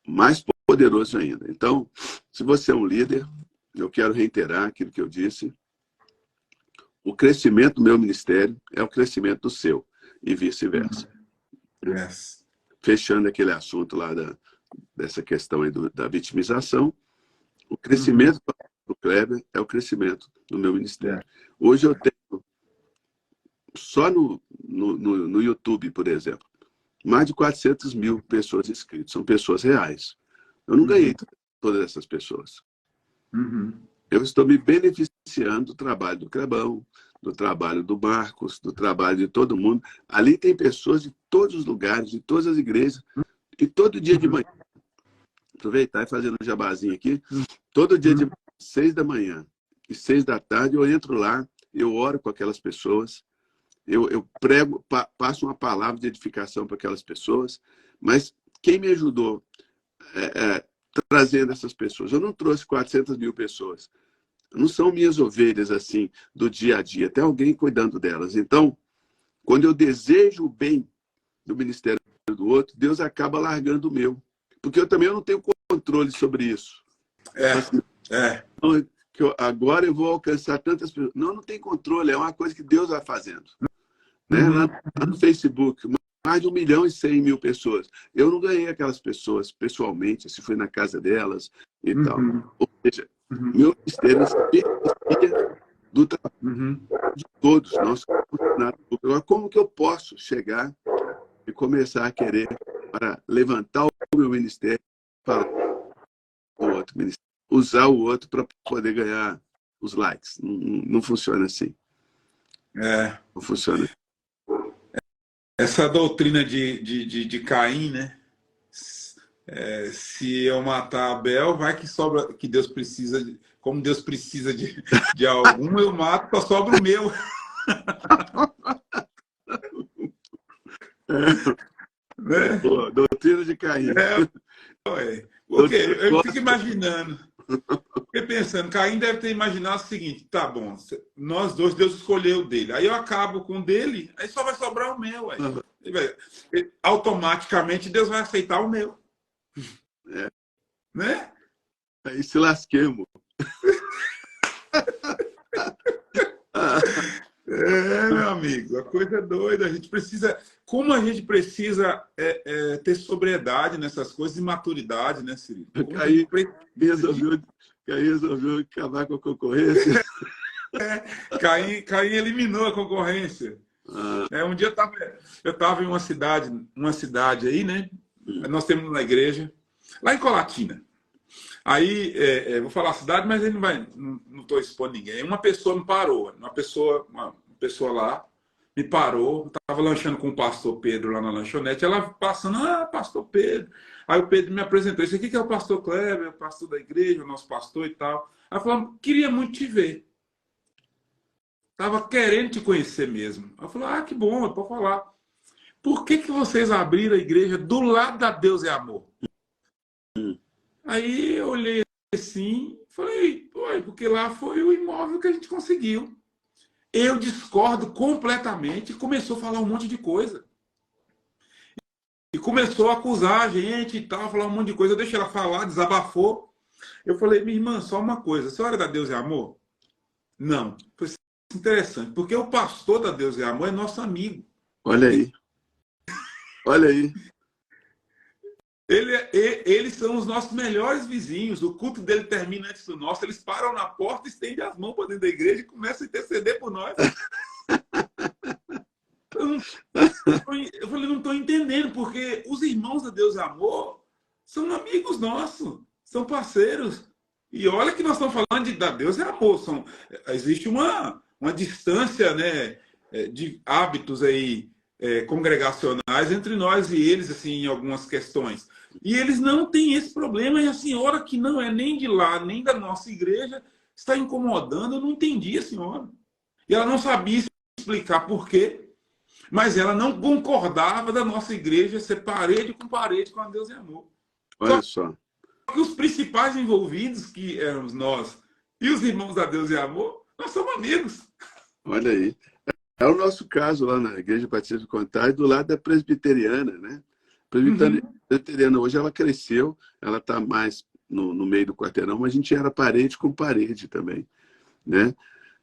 mais poderoso ainda. Então, se você é um líder, eu quero reiterar aquilo que eu disse. O crescimento do meu ministério é o crescimento do seu, e vice-versa. Fechando aquele assunto lá dessa questão aí da vitimização, o crescimento do Kleber é o crescimento do meu ministério. Hoje eu tenho, só no YouTube, por exemplo, mais de 400 mil pessoas inscritas. São pessoas reais. Eu não ganhei todas essas pessoas. Eu estou me beneficiando do trabalho do Clebão, do trabalho do Marcos, do trabalho de todo mundo. Ali tem pessoas de todos os lugares, de todas as igrejas. E todo dia de manhã, aproveitar e fazer um jabazinho aqui, todo dia de 6 da manhã e 6 da tarde eu entro lá, eu oro com aquelas pessoas, eu prego, passo uma palavra de edificação para aquelas pessoas, mas quem me ajudou trazendo essas pessoas? Eu não trouxe 400 mil pessoas. Não são minhas ovelhas assim, do dia a dia. Tem alguém cuidando delas. Então, quando eu desejo o bem do ministério do outro, Deus acaba largando o meu. Porque eu também não tenho controle sobre isso. Então, agora eu vou alcançar tantas pessoas. Não tem controle. É uma coisa que Deus vai fazendo. Né? Lá no Facebook, mais de 1.100.000 pessoas. Eu não ganhei aquelas pessoas pessoalmente, se foi na casa delas e tal. Ou seja, meu ministério se beneficia do trabalho de todos nós. Agora, como que eu posso chegar e começar a querer para levantar o meu ministério para o outro ministério, usar o outro para poder ganhar os likes? Não funciona assim. Não funciona. Essa doutrina de Caim, né? Se eu matar Abel, vai que sobra, que Deus precisa, como Deus precisa de algum, eu mato, só sobra o meu. Né? Doutrina de Caim. Porque eu fico imaginando, fiquei pensando, Caim deve ter imaginado o seguinte: tá bom, nós dois, Deus escolheu o dele, aí eu acabo com o dele, aí só vai sobrar o meu. Aí. Automaticamente Deus vai aceitar o meu. Né? Aí se lasquemos. Meu amigo, a coisa é doida. A gente precisa, como a gente precisa ter sobriedade nessas coisas e maturidade, né, Cirilo? Caim resolveu acabar com a concorrência. Caim eliminou a concorrência. Um dia eu estava em uma cidade aí, né? Nós temos uma igreja lá em Colatina. Aí, vou falar a cidade, mas ele não estou expondo ninguém. Uma pessoa me parou, uma pessoa lá me parou, estava lanchando com o pastor Pedro lá na lanchonete, ela passando, pastor Pedro. Aí o Pedro me apresentou, esse aqui que é o pastor Kleber, o pastor da igreja, o nosso pastor e tal. Aí falou, queria muito te ver. Tava querendo te conhecer mesmo. Aí eu falei, que bom, pode falar. Por que vocês abriram a igreja do lado da Deus é Amor? Aí eu olhei assim, falei, porque lá foi o imóvel que a gente conseguiu. Eu discordo completamente e começou a falar um monte de coisa. E começou a acusar a gente e tal, falar um monte de coisa. Eu deixei ela falar, desabafou. Eu falei, minha irmã, só uma coisa. A senhora é da Deus é Amor? Não. Foi interessante, porque o pastor da Deus é Amor é nosso amigo. Olha aí. Olha aí. Eles são os nossos melhores vizinhos. O culto dele termina antes do nosso. Eles param na porta, estendem as mãos para dentro da igreja e começam a interceder por nós. Eu falei, não estou entendendo, porque os irmãos da Deus é Amor são amigos nossos, são parceiros. E olha que nós estamos falando da Deus é Amor. Existe uma distância, né, de hábitos aí, congregacionais entre nós e eles, assim, em algumas questões. E eles não têm esse problema, e a senhora, que não é nem de lá, nem da nossa igreja, está incomodando. Eu não entendi a senhora. E ela não sabia explicar por quê, mas ela não concordava da nossa igreja ser parede com a Deus é Amor. Olha só. Que os principais envolvidos, que éramos nós e os irmãos da Deus é Amor, nós somos amigos. Olha aí. É o nosso caso lá na Igreja Batista do Contagem, do lado da presbiteriana, né? Presbiteriana hoje ela cresceu, ela está mais no meio do quarteirão, mas a gente era parede com parede também, né?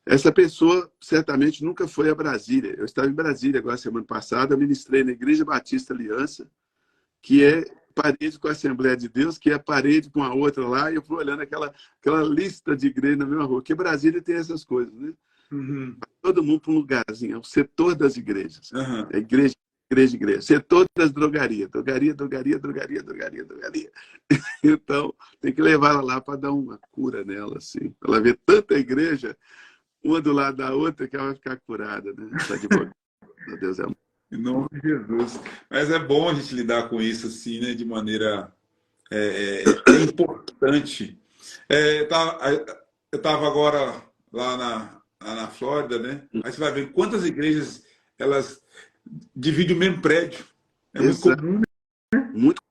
Essa pessoa certamente nunca foi a Brasília. Eu estava em Brasília agora semana passada, eu ministrei na Igreja Batista Aliança, que é parede com a Assembleia de Deus, que é parede com a outra lá, e eu fui olhando aquela lista de igrejas na mesma rua, porque Brasília tem essas coisas, né? Todo mundo para um lugarzinho, é o setor das igrejas. É igreja. Setor das drogarias. Drogaria. Então, tem que levar ela lá para dar uma cura nela, assim. Ela vê tanta igreja, uma do lado da outra, que ela vai ficar curada, né? Tá de boa. Deus é amor. Em nome de Jesus. Mas é bom a gente lidar com isso, assim, né? De maneira importante. Eu estava agora lá na Flórida, né? Aí você vai ver quantas igrejas elas dividem o mesmo prédio. É muito comum, né? Muito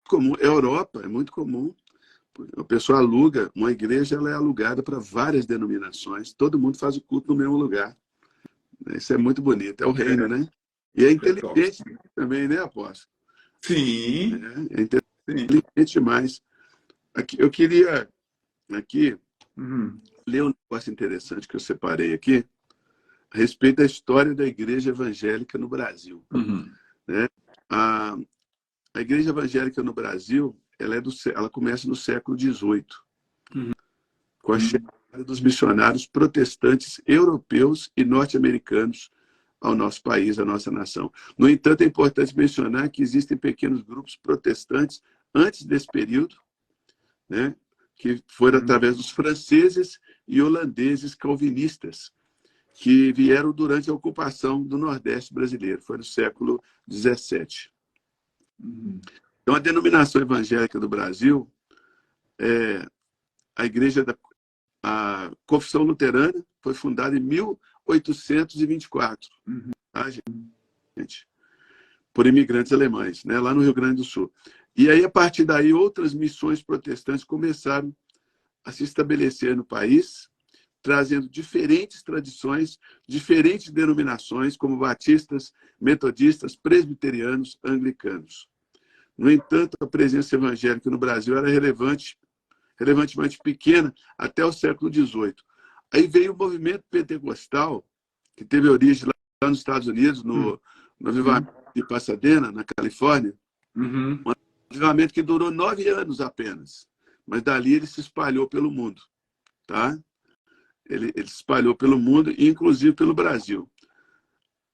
comum. Europa é muito comum. A pessoa aluga, uma igreja ela é alugada para várias denominações. Todo mundo faz o culto no mesmo lugar. Isso é muito bonito. É o reino, né? E é inteligente também, né, apóstolo? Sim. É inteligente demais. Aqui, eu queria ler um negócio interessante que eu separei aqui a respeito da história da igreja evangélica no Brasil. Né? A igreja evangélica no Brasil ela começa no século XVIII, com a chegada dos missionários protestantes europeus e norte-americanos ao nosso país, à nossa nação. No entanto, é importante mencionar que existem pequenos grupos protestantes antes desse período, né, que foram através dos franceses e holandeses calvinistas, que vieram durante a ocupação do Nordeste brasileiro, foi no século XVII. Então, a denominação evangélica do Brasil é a Confissão Luterana foi fundada em 1824, tá, gente? Por imigrantes alemães, né, lá no Rio Grande do Sul. E aí, a partir daí, outras missões protestantes começaram a se estabelecer no país, trazendo diferentes tradições, diferentes denominações, como batistas, metodistas, presbiterianos, anglicanos. No entanto, a presença evangélica no Brasil era relevantemente pequena até o século XVIII. Aí veio o movimento pentecostal, que teve origem lá nos Estados Unidos, no avivamento de Pasadena, na Califórnia. Um avivamento que durou 9 anos apenas. Mas dali ele se espalhou pelo mundo. Tá? Ele se espalhou pelo mundo, inclusive pelo Brasil.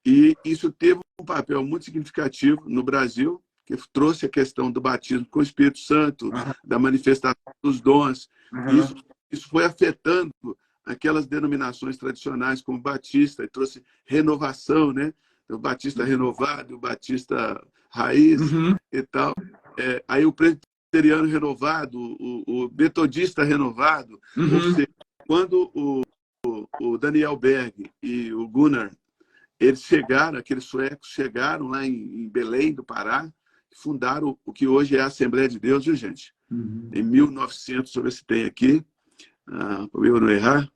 E isso teve um papel muito significativo no Brasil, que trouxe a questão do batismo com o Espírito Santo, da manifestação dos dons. Isso foi afetando aquelas denominações tradicionais como Batista, e trouxe renovação, né? O Batista renovado, o Batista raiz e tal. Aí o presbiteriano renovado, o metodista renovado. Ou seja, quando o Daniel Berg e o Gunnar, eles chegaram, aqueles suecos chegaram lá em Belém do Pará, fundaram o que hoje é a Assembleia de Deus, viu, gente? Em 1900, deixa eu ver se tem aqui, para eu não errar.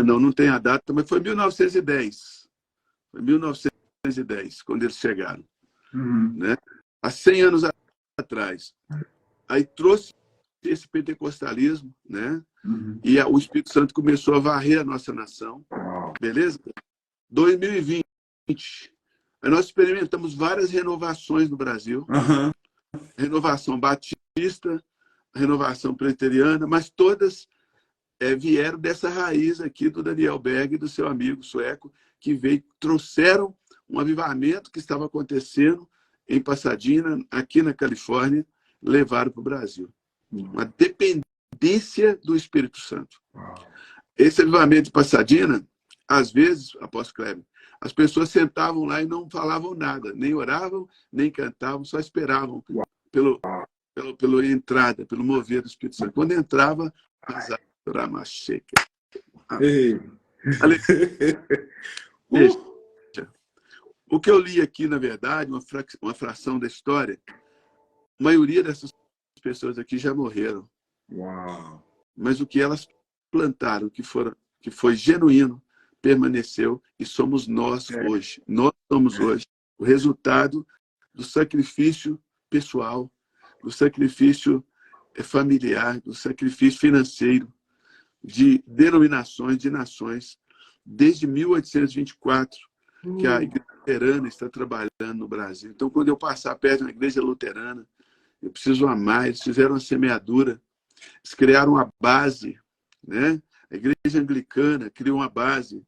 Não tem a data, mas foi 1910. Foi 1910, quando eles chegaram. Né? Há 100 anos atrás. Aí trouxe esse pentecostalismo, né? E o Espírito Santo começou a varrer a nossa nação. Beleza? 2020. Aí nós experimentamos várias renovações no Brasil. Renovação batista, renovação presbiteriana, mas todas vieram dessa raiz aqui do Daniel Berg e do seu amigo sueco, que trouxeram um avivamento que estava acontecendo em Pasadena, aqui na Califórnia, levaram para o Brasil. Uma dependência do Espírito Santo. Esse avivamento de Pasadena, às vezes, apóstolo Kleber, as pessoas sentavam lá e não falavam nada, nem oravam, nem cantavam, só esperavam pela entrada, pelo mover do Espírito Santo. Quando entrava, o que eu li aqui, na verdade, uma fração da história, a maioria dessas pessoas aqui já morreram. Mas o que elas plantaram, que foi genuíno, permaneceu, e somos nós hoje. Nós somos hoje o resultado do sacrifício pessoal, do sacrifício familiar, do sacrifício financeiro, de denominações, de nações, desde 1824, que a igreja luterana está trabalhando no Brasil. Então, quando eu passar perto de uma igreja luterana, eu preciso amar. Eles fizeram uma semeadura, eles criaram uma base, né? A igreja anglicana criou uma base.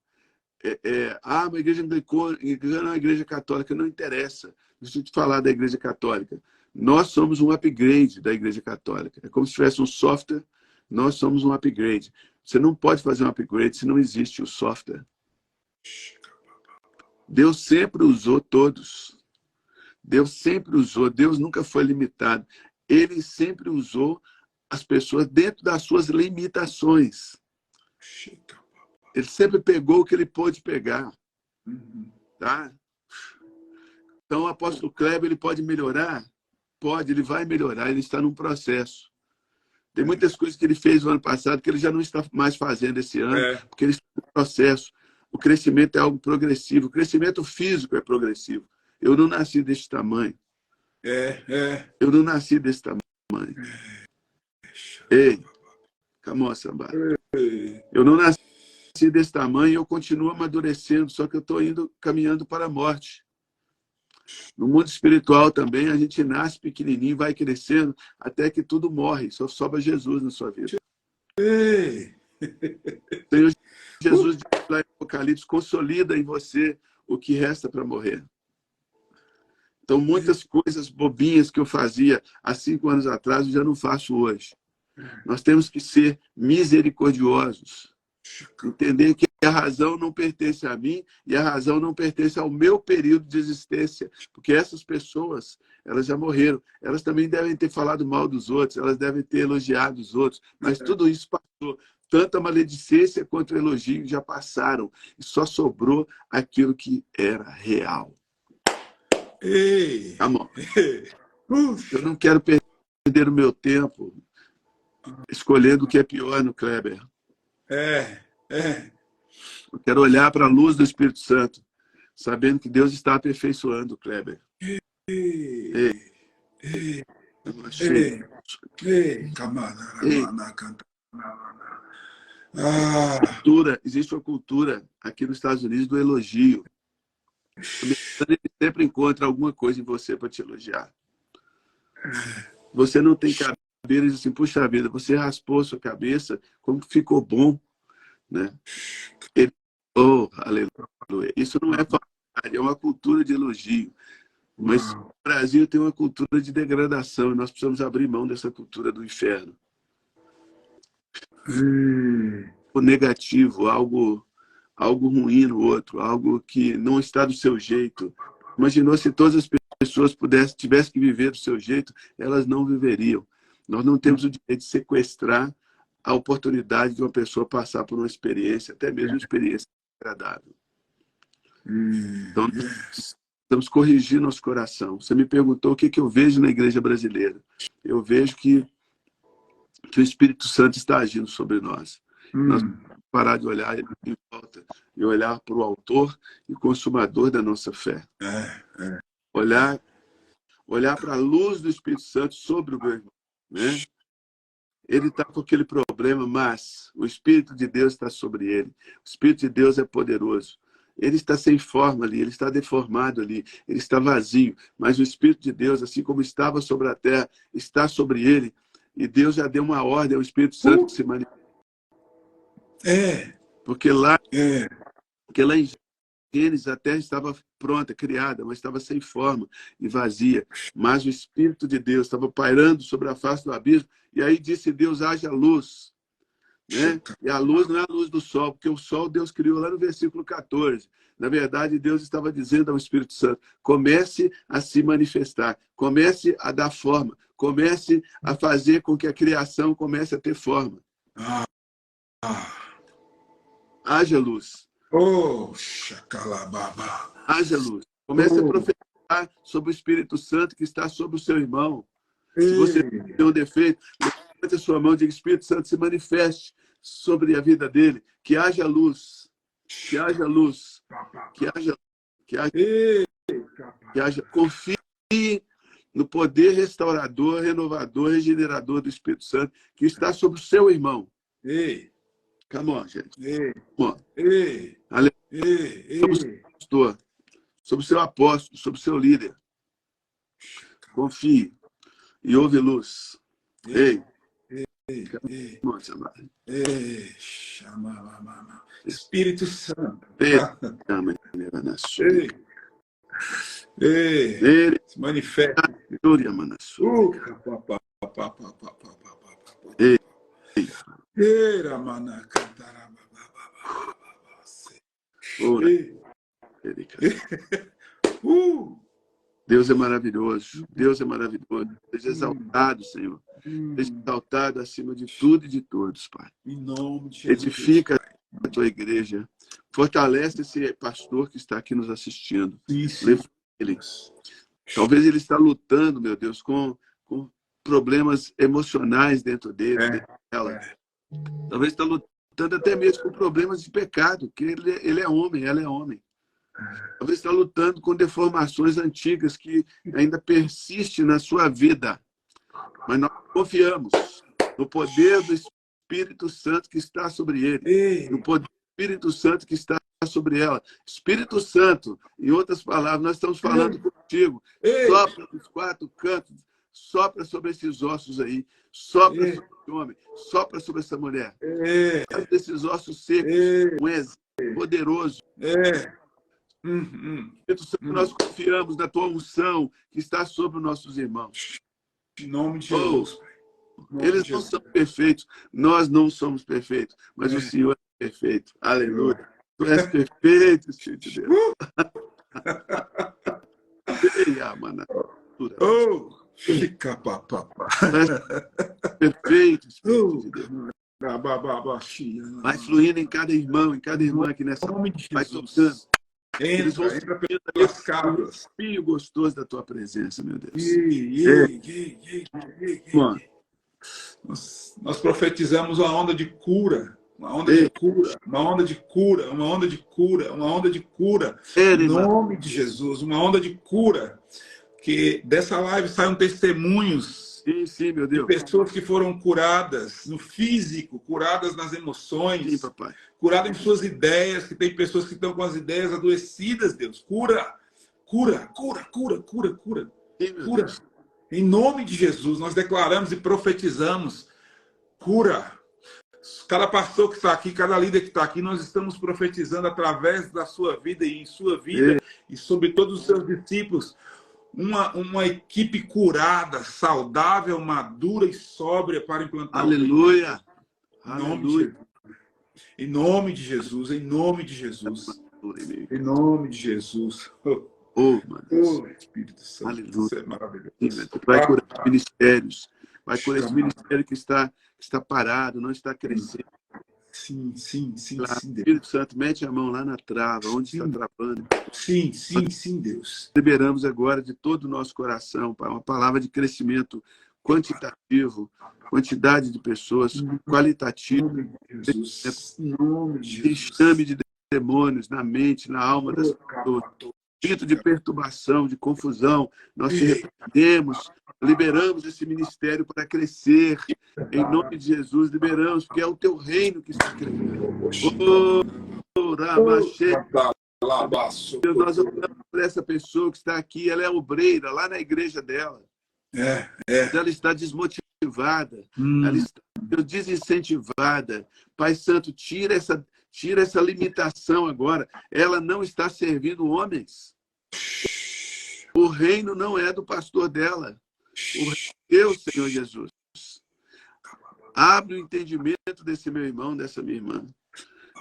Uma igreja anglicana é uma igreja católica, não interessa. Deixa eu te falar da igreja católica. Nós somos um upgrade da igreja católica. É como se tivesse um software, nós somos um upgrade. Você não pode fazer um upgrade se não existe o software. Deus sempre usou todos. Deus sempre usou. Deus nunca foi limitado. Ele sempre usou as pessoas dentro das suas limitações. Ele sempre pegou o que ele pôde pegar. Tá? Então, o apóstolo Kleber, ele pode melhorar? Pode, ele vai melhorar, ele está num processo. Tem muitas coisas que ele fez no ano passado que ele já não está mais fazendo esse ano, porque ele está num processo. O crescimento é algo progressivo. O crescimento físico é progressivo. Eu não nasci desse tamanho. Eu não nasci desse tamanho. Ei, come on, Samba. Eu não nasci desse tamanho e eu continuo amadurecendo, só que eu estou caminhando para a morte. No mundo espiritual também, a gente nasce pequenininho, vai crescendo, até que tudo morre. Só sobra Jesus na sua vida. Senhor Jesus, lá em Apocalipse, consolida em você o que resta para morrer. Então, muitas coisas bobinhas que eu fazia há 5 anos atrás, eu já não faço hoje. Nós temos que ser misericordiosos. Entender que a razão não pertence a mim e a razão não pertence ao meu período de existência. Porque essas pessoas, elas já morreram. Elas também devem ter falado mal dos outros, elas devem ter elogiado os outros. Mas tudo isso passou. Tanto a maledicência quanto o elogio já passaram. E só sobrou aquilo que era real. Amor, eu não quero perder o meu tempo escolhendo o que é pior no Kleber. Eu quero olhar para a luz do Espírito Santo, sabendo que Deus está aperfeiçoando o Kleber. Existe uma cultura aqui nos Estados Unidos do elogio. Ele sempre encontra alguma coisa em você para te elogiar. Você não tem cabelo e diz assim, puxa vida, você raspou sua cabeça, como ficou bom. Né? Aleluia. Isso não é verdade, é uma cultura de elogio. Mas o Brasil tem uma cultura de degradação e nós precisamos abrir mão dessa cultura do inferno. O negativo, algo ruim no outro, algo que não está do seu jeito. Imaginou se todas as pessoas tivessem que viver do seu jeito, elas não viveriam. Nós não temos o direito de sequestrar a oportunidade de uma pessoa passar por uma experiência, até mesmo uma experiência agradável. Então, estamos corrigindo nosso coração. Você me perguntou o que eu vejo na igreja brasileira. Eu vejo que o Espírito Santo está agindo sobre nós. Nós temos que parar de olhar em volta e olhar para o autor e consumador da nossa fé. Olhar para a luz do Espírito Santo sobre o meu irmão, né? Ele está com aquele problema, mas o Espírito de Deus está sobre ele. O Espírito de Deus é poderoso. Ele está sem forma ali, ele está deformado ali, ele está vazio. Mas o Espírito de Deus, assim como estava sobre a terra, está sobre ele. E Deus já deu uma ordem ao Espírito Santo que se manifesta. Porque lá em Gênesis a terra estava pronta, criada, mas estava sem forma e vazia. Mas o Espírito de Deus estava pairando sobre a face do abismo. E aí disse Deus, haja luz. Né? E a luz não é a luz do sol, porque o sol Deus criou lá no versículo 14. Na verdade, Deus estava dizendo ao Espírito Santo, comece a se manifestar, comece a dar forma, comece a fazer com que a criação comece a ter forma. Haja luz. Haja luz. Comece a profetizar sobre o Espírito Santo que está sobre o seu irmão. Se você tem um defeito, levante a sua mão e diga, Espírito Santo, se manifeste sobre a vida dele. Que haja luz. Que haja luz. Que haja. Confie no poder restaurador, renovador, regenerador do Espírito Santo que está sobre o seu irmão. Come on, gente. Come on. Sobre o seu pastor, sobre o seu apóstolo, sobre o seu líder. Confie e ouve luz. Espírito Santo. Se manifesta. Deus é maravilhoso. Deus é maravilhoso. Seja exaltado, Senhor. Seja exaltado acima de tudo e de todos, Pai. Em nome de Jesus. Edifica a tua igreja. Fortalece esse pastor que está aqui nos assistindo. Levanta ele. Talvez ele está lutando, meu Deus, com problemas emocionais dentro dele, dentro dela. Talvez está lutando até mesmo com problemas de pecado, que ele é homem, ela é homem. Talvez está lutando com deformações antigas que ainda persistem na sua vida. Mas nós confiamos no poder do Espírito Santo que está sobre ele. No poder do Espírito Santo que está sobre ela. Espírito Santo, em outras palavras, nós estamos falando contigo. Sopra dos 4 cantos. Sopra sobre esses ossos aí. Sopra sobre esse homem. Sopra sobre essa mulher. Faz desses ossos secos um exemplo poderoso. Espírito Santo, nós confiamos na tua unção que está sobre os nossos irmãos. Em nome de Jesus. Eles não são perfeitos, nós não somos perfeitos, mas o Senhor é perfeito. Aleluia. Tu és perfeito, Espírito de Deus. Fica papapá. Perfeito, Espírito de Deus. Vai fluindo em cada irmão, em cada irmã aqui nessa. Vai tocando. Eles vão entra pelas cabras. O fio gostoso da tua presença, meu Deus. Nós profetizamos uma onda de cura. Uma onda de cura, uma onda de cura, uma onda de cura, uma onda de cura. Em nome de Jesus, uma onda de cura. Que dessa live saiam testemunhos sim, meu Deus. de pessoas que foram curadas no físico, curadas nas emoções, sim, papai. Curadas em suas ideias, que tem pessoas que estão com as ideias adoecidas, Deus. Cura, cura, cura, cura, cura, cura. Sim, cura. Em nome de Jesus, nós declaramos e profetizamos cura. Cada pastor que está aqui, cada líder que está aqui, nós estamos profetizando através da sua vida e em sua vida e sobre todos os seus discípulos. Uma equipe curada, saudável, madura e sóbria para implantar. Aleluia! Aleluia. Em nome de Jesus, em nome de Jesus. Em nome de Jesus. Oh, mano. Espírito Santo, Aleluia. isso é maravilhoso. Vai curar os ministérios. Vai curar esse ministério que está parado, não está crescendo. Sim, Lá, Deus. Espírito Santo, mete a mão lá na trava, onde está travando. Sim, Deus. Liberamos agora de todo o nosso coração, Pai, uma palavra de crescimento quantitativo, quantidade de pessoas, qualitativo. Nome de Jesus. Enxame de demônios na mente, na alma das pessoas. Espírito de perturbação, de confusão. Nós te repreendemos, liberamos esse ministério para crescer. Em nome de Jesus, liberamos, porque é o teu reino que está crescendo. Deus, nós oramos por essa pessoa que está aqui, ela é obreira, lá na igreja dela. Ela está desmotivada, ela está desincentivada. Pai Santo, tira essa limitação agora. Ela não está servindo homens. O reino não é do pastor dela. O reino é teu, Senhor Jesus. Abre o entendimento desse meu irmão, dessa minha irmã,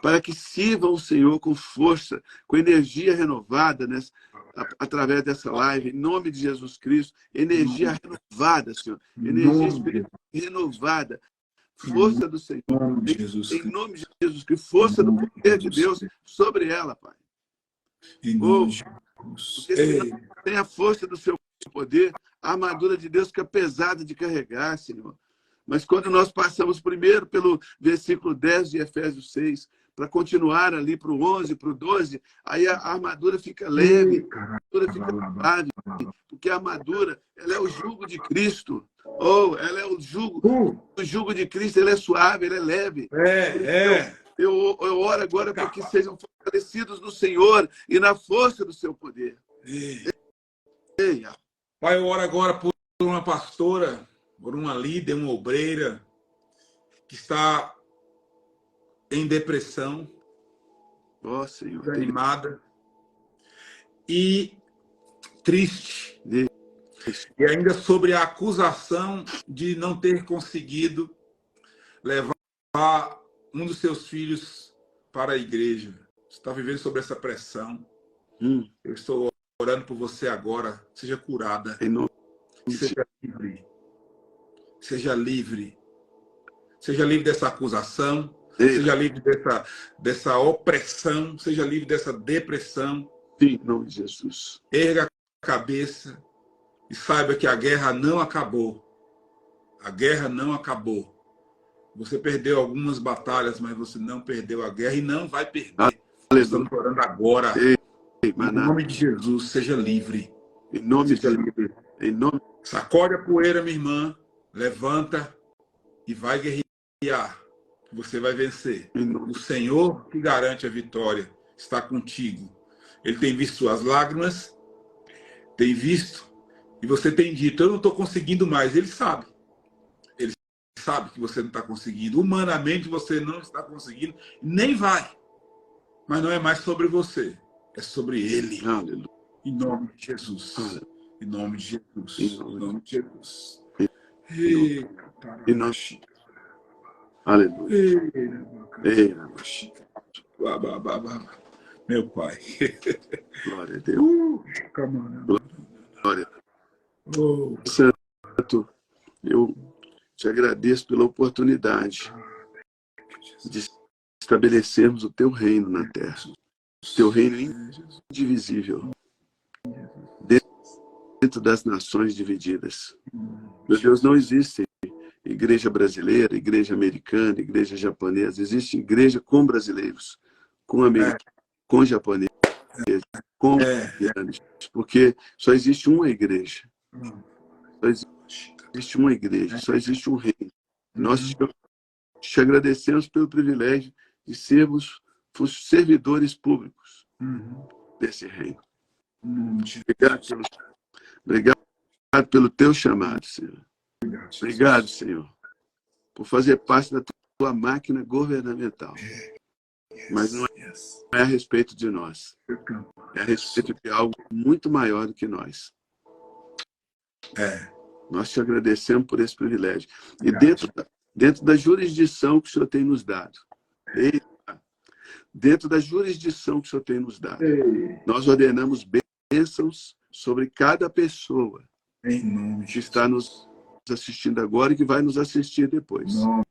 para que sirvam o Senhor com força, com energia renovada, através dessa live, em nome de Jesus Cristo. Energia renovada, Senhor. Energia espiritual renovada. Força do Senhor. Em nome de Jesus Cristo. Força do poder de Deus sobre ela, Pai. Porque se não tem a força do seu poder, a armadura de Deus fica pesada de carregar, Senhor. Mas quando nós passamos primeiro pelo versículo 10 de Efésios 6, para continuar ali para o 11, para o 12, aí a armadura fica leve, a armadura fica suave, porque a armadura, ela é o jugo de Cristo. Ela é o jugo de Cristo, ele é suave, ele é leve. Eu oro agora para que sejam fortalecidos no Senhor e na força do seu poder. Pai, eu oro agora por uma pastora, por uma líder, uma obreira, que está em depressão, Senhor, desanimada e triste. E ainda sobre a acusação de não ter conseguido levar um dos seus filhos para a igreja. Você está vivendo sobre essa pressão. Eu estou orando por você agora. Seja curada. Seja livre. Seja livre. Seja livre dessa acusação. Seja livre dessa opressão. Seja livre dessa depressão. Em nome de Jesus. Erga a cabeça e saiba que a guerra não acabou. A guerra não acabou. Você perdeu algumas batalhas, mas você não perdeu a guerra e não vai perder. Estamos orando agora. Em nome de Jesus, seja livre. Em nome de livre. Sacode a poeira, minha irmã. Levanta e vai guerrear. Você vai vencer. O Senhor que garante a vitória está contigo. Ele tem visto suas lágrimas, tem visto, e você tem dito, eu não estou conseguindo mais. Ele sabe. Ele sabe que você não está conseguindo. Humanamente você não está conseguindo, nem vai. Mas não é mais sobre você, é sobre Ele. Aleluia. Em nome de Jesus. Aleluia. Em nome de Jesus. Em nome de Jesus. Aleluia. Meu Pai. Glória a Deus. Glória. Santo, eu te agradeço pela oportunidade de estabelecermos o teu reino na terra. O teu reino indivisível. Dentro das nações divididas. Meu Deus, não existe igreja brasileira, igreja americana, igreja japonesa. Existe igreja com brasileiros, com americanos, com japoneses, com italianos. Porque só existe uma igreja. Só existe uma igreja, só existe um reino. Nós te agradecemos pelo privilégio de sermos servidores públicos desse reino. Obrigado pelo teu chamado, Senhor. Obrigado, Senhor, por fazer parte da tua máquina governamental. Mas não é a respeito de nós. É a respeito de algo muito maior do que nós. Nós te agradecemos por esse privilégio. E dentro da jurisdição que o Senhor tem nos dado. Eita. Dentro da jurisdição que o Senhor tem nos dado. Nós ordenamos bênçãos sobre cada pessoa que está nos assistindo agora e que vai nos assistir depois. Em nome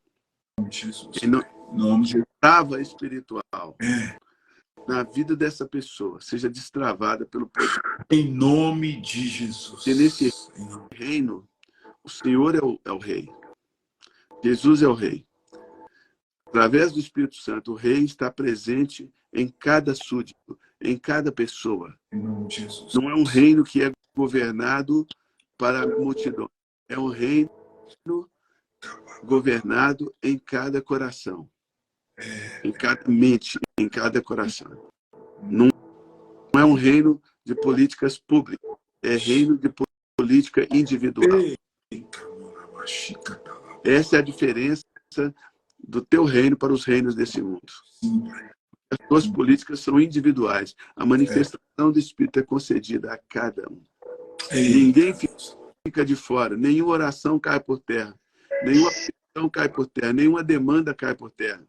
de Jesus. Em nome de trava espiritual na vida dessa pessoa seja destravada pelo poder. Em nome de Jesus. E nesse reino, o Senhor é o Rei. Jesus é o Rei. Através do Espírito Santo, o Rei está presente em cada súdito, em cada pessoa. Em nome de Jesus. Não é um reino que é governado para a multidão. É um reino governado em cada coração. Em cada mente, em cada coração. Não é um reino de políticas públicas. É reino de política individual. Essa é a diferença do teu reino para os reinos desse mundo. As tuas políticas são individuais. A manifestação do Espírito é concedida a cada um. Ninguém fica de fora. Nenhuma oração cai por terra. Nenhuma petição cai por terra. Nenhuma demanda cai por terra.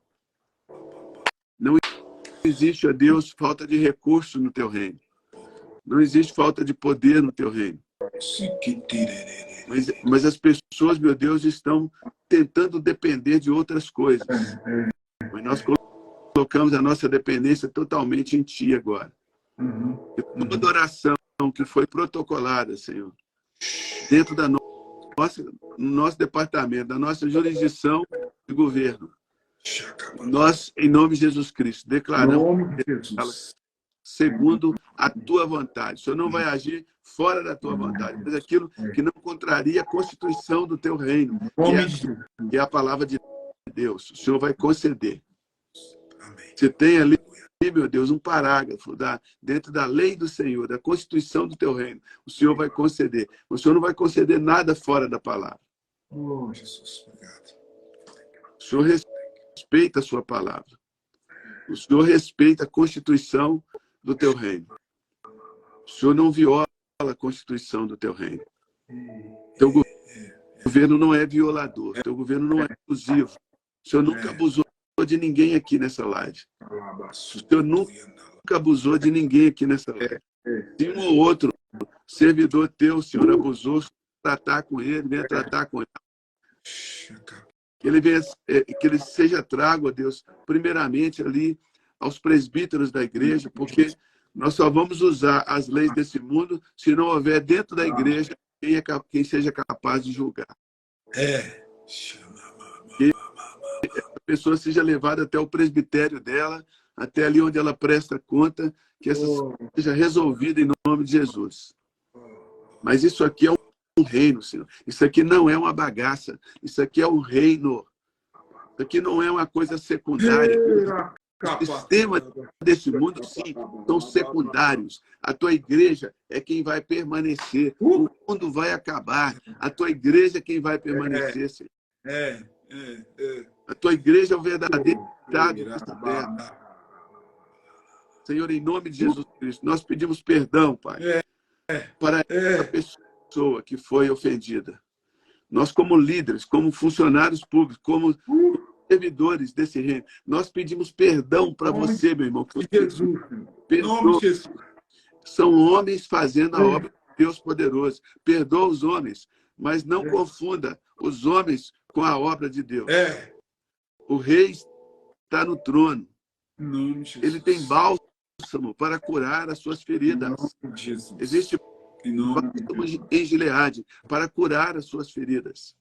Não existe, ó Deus, falta de recurso no teu reino. Não existe falta de poder no teu reino. Mas as pessoas, meu Deus, estão tentando depender de outras coisas. Mas nós colocamos a nossa dependência totalmente em Ti agora. E toda oração que foi protocolada, Senhor, dentro da no nosso departamento, da nossa jurisdição de governo, nós, em nome de Jesus Cristo, declaramos segundo a Tua vontade. O Senhor não vai agir fora da Tua vontade, mas aquilo que não contraria a Constituição do Teu reino, que é a palavra de Deus. O Senhor vai conceder. Você tem ali, meu Deus, um parágrafo dentro da lei do Senhor, da Constituição do Teu reino. O Senhor vai conceder. O Senhor não vai conceder nada fora da palavra. Oh, Jesus, obrigado. O Senhor respeita a Sua palavra. O Senhor respeita a Constituição do Teu reino. O Senhor não viola a Constituição do Teu reino. Teu governo não é violador. Teu governo não é abusivo. O Senhor nunca abusou de ninguém aqui nessa live. O Senhor nunca abusou de ninguém aqui nessa live. Se um ou outro servidor teu, o Senhor abusou, tratar com ele, venha tratar com ele. Que ele seja trago, a Deus, primeiramente ali aos presbíteros da igreja, porque nós só vamos usar as leis desse mundo se não houver dentro da igreja quem seja capaz de julgar. Que a pessoa seja levada até o presbitério dela, até ali onde ela presta conta, que essa seja resolvida em nome de Jesus. Mas isso aqui é um reino, Senhor. Isso aqui não é uma bagaça. Isso aqui é um reino. Isso aqui não é uma coisa secundária. O sistema desse mundo, sim, são secundários. A tua igreja é quem vai permanecer. O mundo vai acabar. A tua igreja é quem vai permanecer, Senhor. A tua igreja é o verdadeiro Estado dessa terra. Senhor, em nome de Jesus Cristo, nós pedimos perdão, Pai, para essa pessoa que foi ofendida. Nós, como líderes, como funcionários públicos, como servidores desse reino, nós pedimos perdão para você, meu irmão. São homens fazendo a obra de Deus poderoso. Perdoa os homens, mas não confunda os homens com a obra de Deus. O rei está no trono. Ele tem bálsamo para curar as suas feridas. Existe bálsamo em Gileade para curar as suas feridas.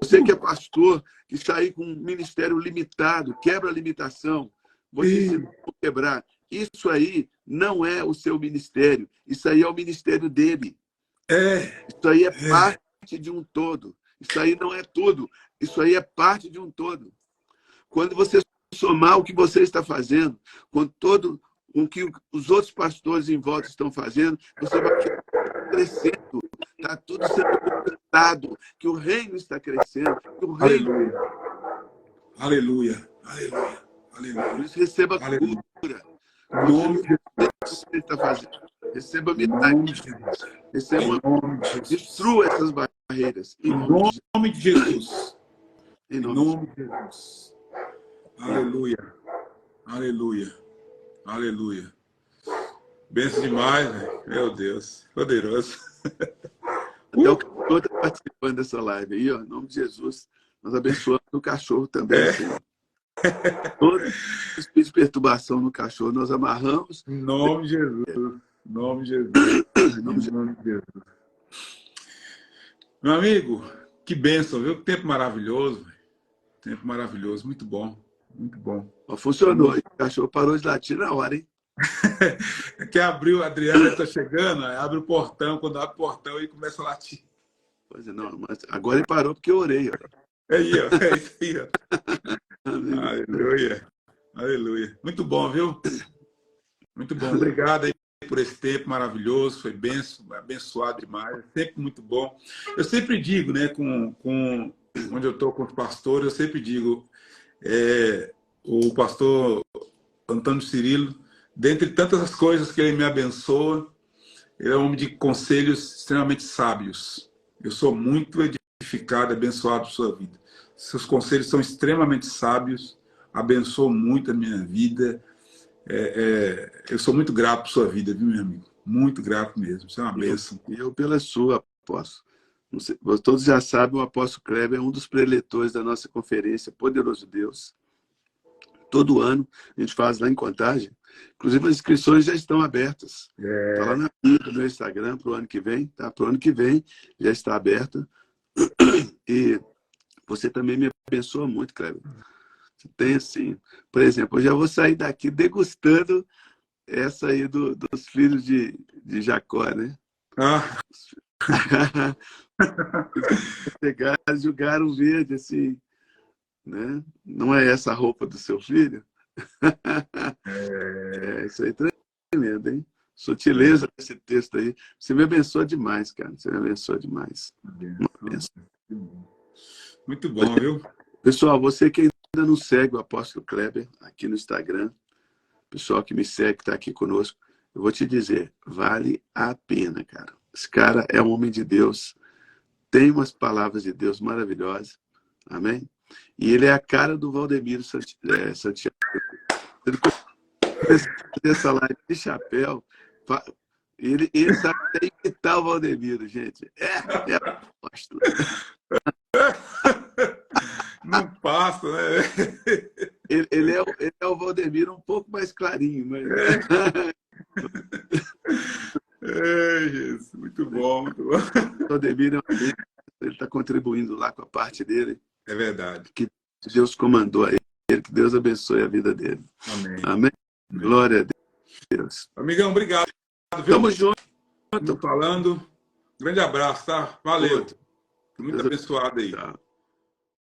Você que é pastor, que está aí com um ministério limitado, quebra a limitação, você se quebrar. Isso aí não é o seu ministério. Isso aí é o ministério dele. Isso aí é parte de um todo. Isso aí não é tudo. Isso aí é parte de um todo. Quando você somar o que você está fazendo com o que os outros pastores em volta estão fazendo, você vai crescendo. Está tudo sendo completado, que o reino está crescendo. Que o reino... Aleluia. Aleluia. Aleluia. Por isso, receba cura. O que você está fazendo. Receba metade. Receba destrua essas barreiras. Em nome de Jesus. Em nome de Jesus. Aleluia. Aleluia. Aleluia. Benção demais, velho. Meu Deus. Poderoso. Até o cachorro está participando dessa live aí, ó. Em nome de Jesus. Nós abençoamos o cachorro também, Senhor. Todo espírito de perturbação no cachorro, nós amarramos. Em nome de Jesus. Em nome de Jesus. Em nome de Jesus. Meu amigo, que bênção, viu? Que tempo maravilhoso. Véio. Tempo maravilhoso. Muito bom. Muito bom. Funcionou. O cachorro parou de latir na hora, hein? Que abriu, a Adriana está chegando, abre o portão, quando abre o portão ele começa a latir. Pois é, não, mas agora ele parou porque eu orei. Ó. Aí, ó, é isso aí, ó. Aleluia. Aleluia. Muito bom, viu? Muito bom. Obrigado aí por esse tempo maravilhoso, foi abençoado demais, sempre muito bom. Eu sempre digo, né, onde eu estou com os pastores, eu sempre digo, o pastor Antônio Cirilo, dentre tantas coisas que ele me abençoa, ele é um homem de conselhos extremamente sábios. Eu sou muito edificado, abençoado por sua vida. Seus conselhos são extremamente sábios, abençoam muito a minha vida. Eu sou muito grato por sua vida, viu, meu amigo? Muito grato mesmo. Isso é uma bênção. E eu pela sua, apóstolo. Não sei, todos já sabem, o apóstolo Kleber é um dos preletores da nossa conferência Poderoso Deus. Todo ano a gente faz lá em Contagem. Inclusive, as inscrições já estão abertas. Está lá na bio do meu Instagram para o ano que vem. Tá? Para o ano que vem já está aberta. E você também me abençoa muito, Kleber. Você tem assim, por exemplo, eu já vou sair daqui degustando essa aí dos filhos de Jacó, né? Pegaram, jogaram verde, assim, né? Não é essa a roupa do seu filho? Isso aí é tremendo, hein? Sutileza desse texto aí. Você me abençoa demais, cara. Você me abençoa demais. Muito bom, viu? Pessoal, você que ainda não segue o apóstolo Kleber aqui no Instagram, pessoal que me segue, que está aqui conosco, eu vou te dizer, vale a pena, cara. Esse cara é um homem de Deus, tem umas palavras de Deus maravilhosas, amém? E ele é a cara do Valdemiro Santiago. Ele começou a fazer essa live de chapéu, ele sabe até imitar o Valdemiro, gente. É apóstolo. Não passa, né? Ele é o Valdemiro um pouco mais clarinho, mas... Jesus, muito bom, muito bom. O Valdemiro, ele está contribuindo lá com a parte dele. É verdade. Que Deus comandou a ele, que Deus abençoe a vida dele. Amém. Amém. Glória a Deus. Amigão, obrigado. Tamo junto. Estamos falando. Grande abraço, tá? Valeu. Muito abençoado aí. Tá.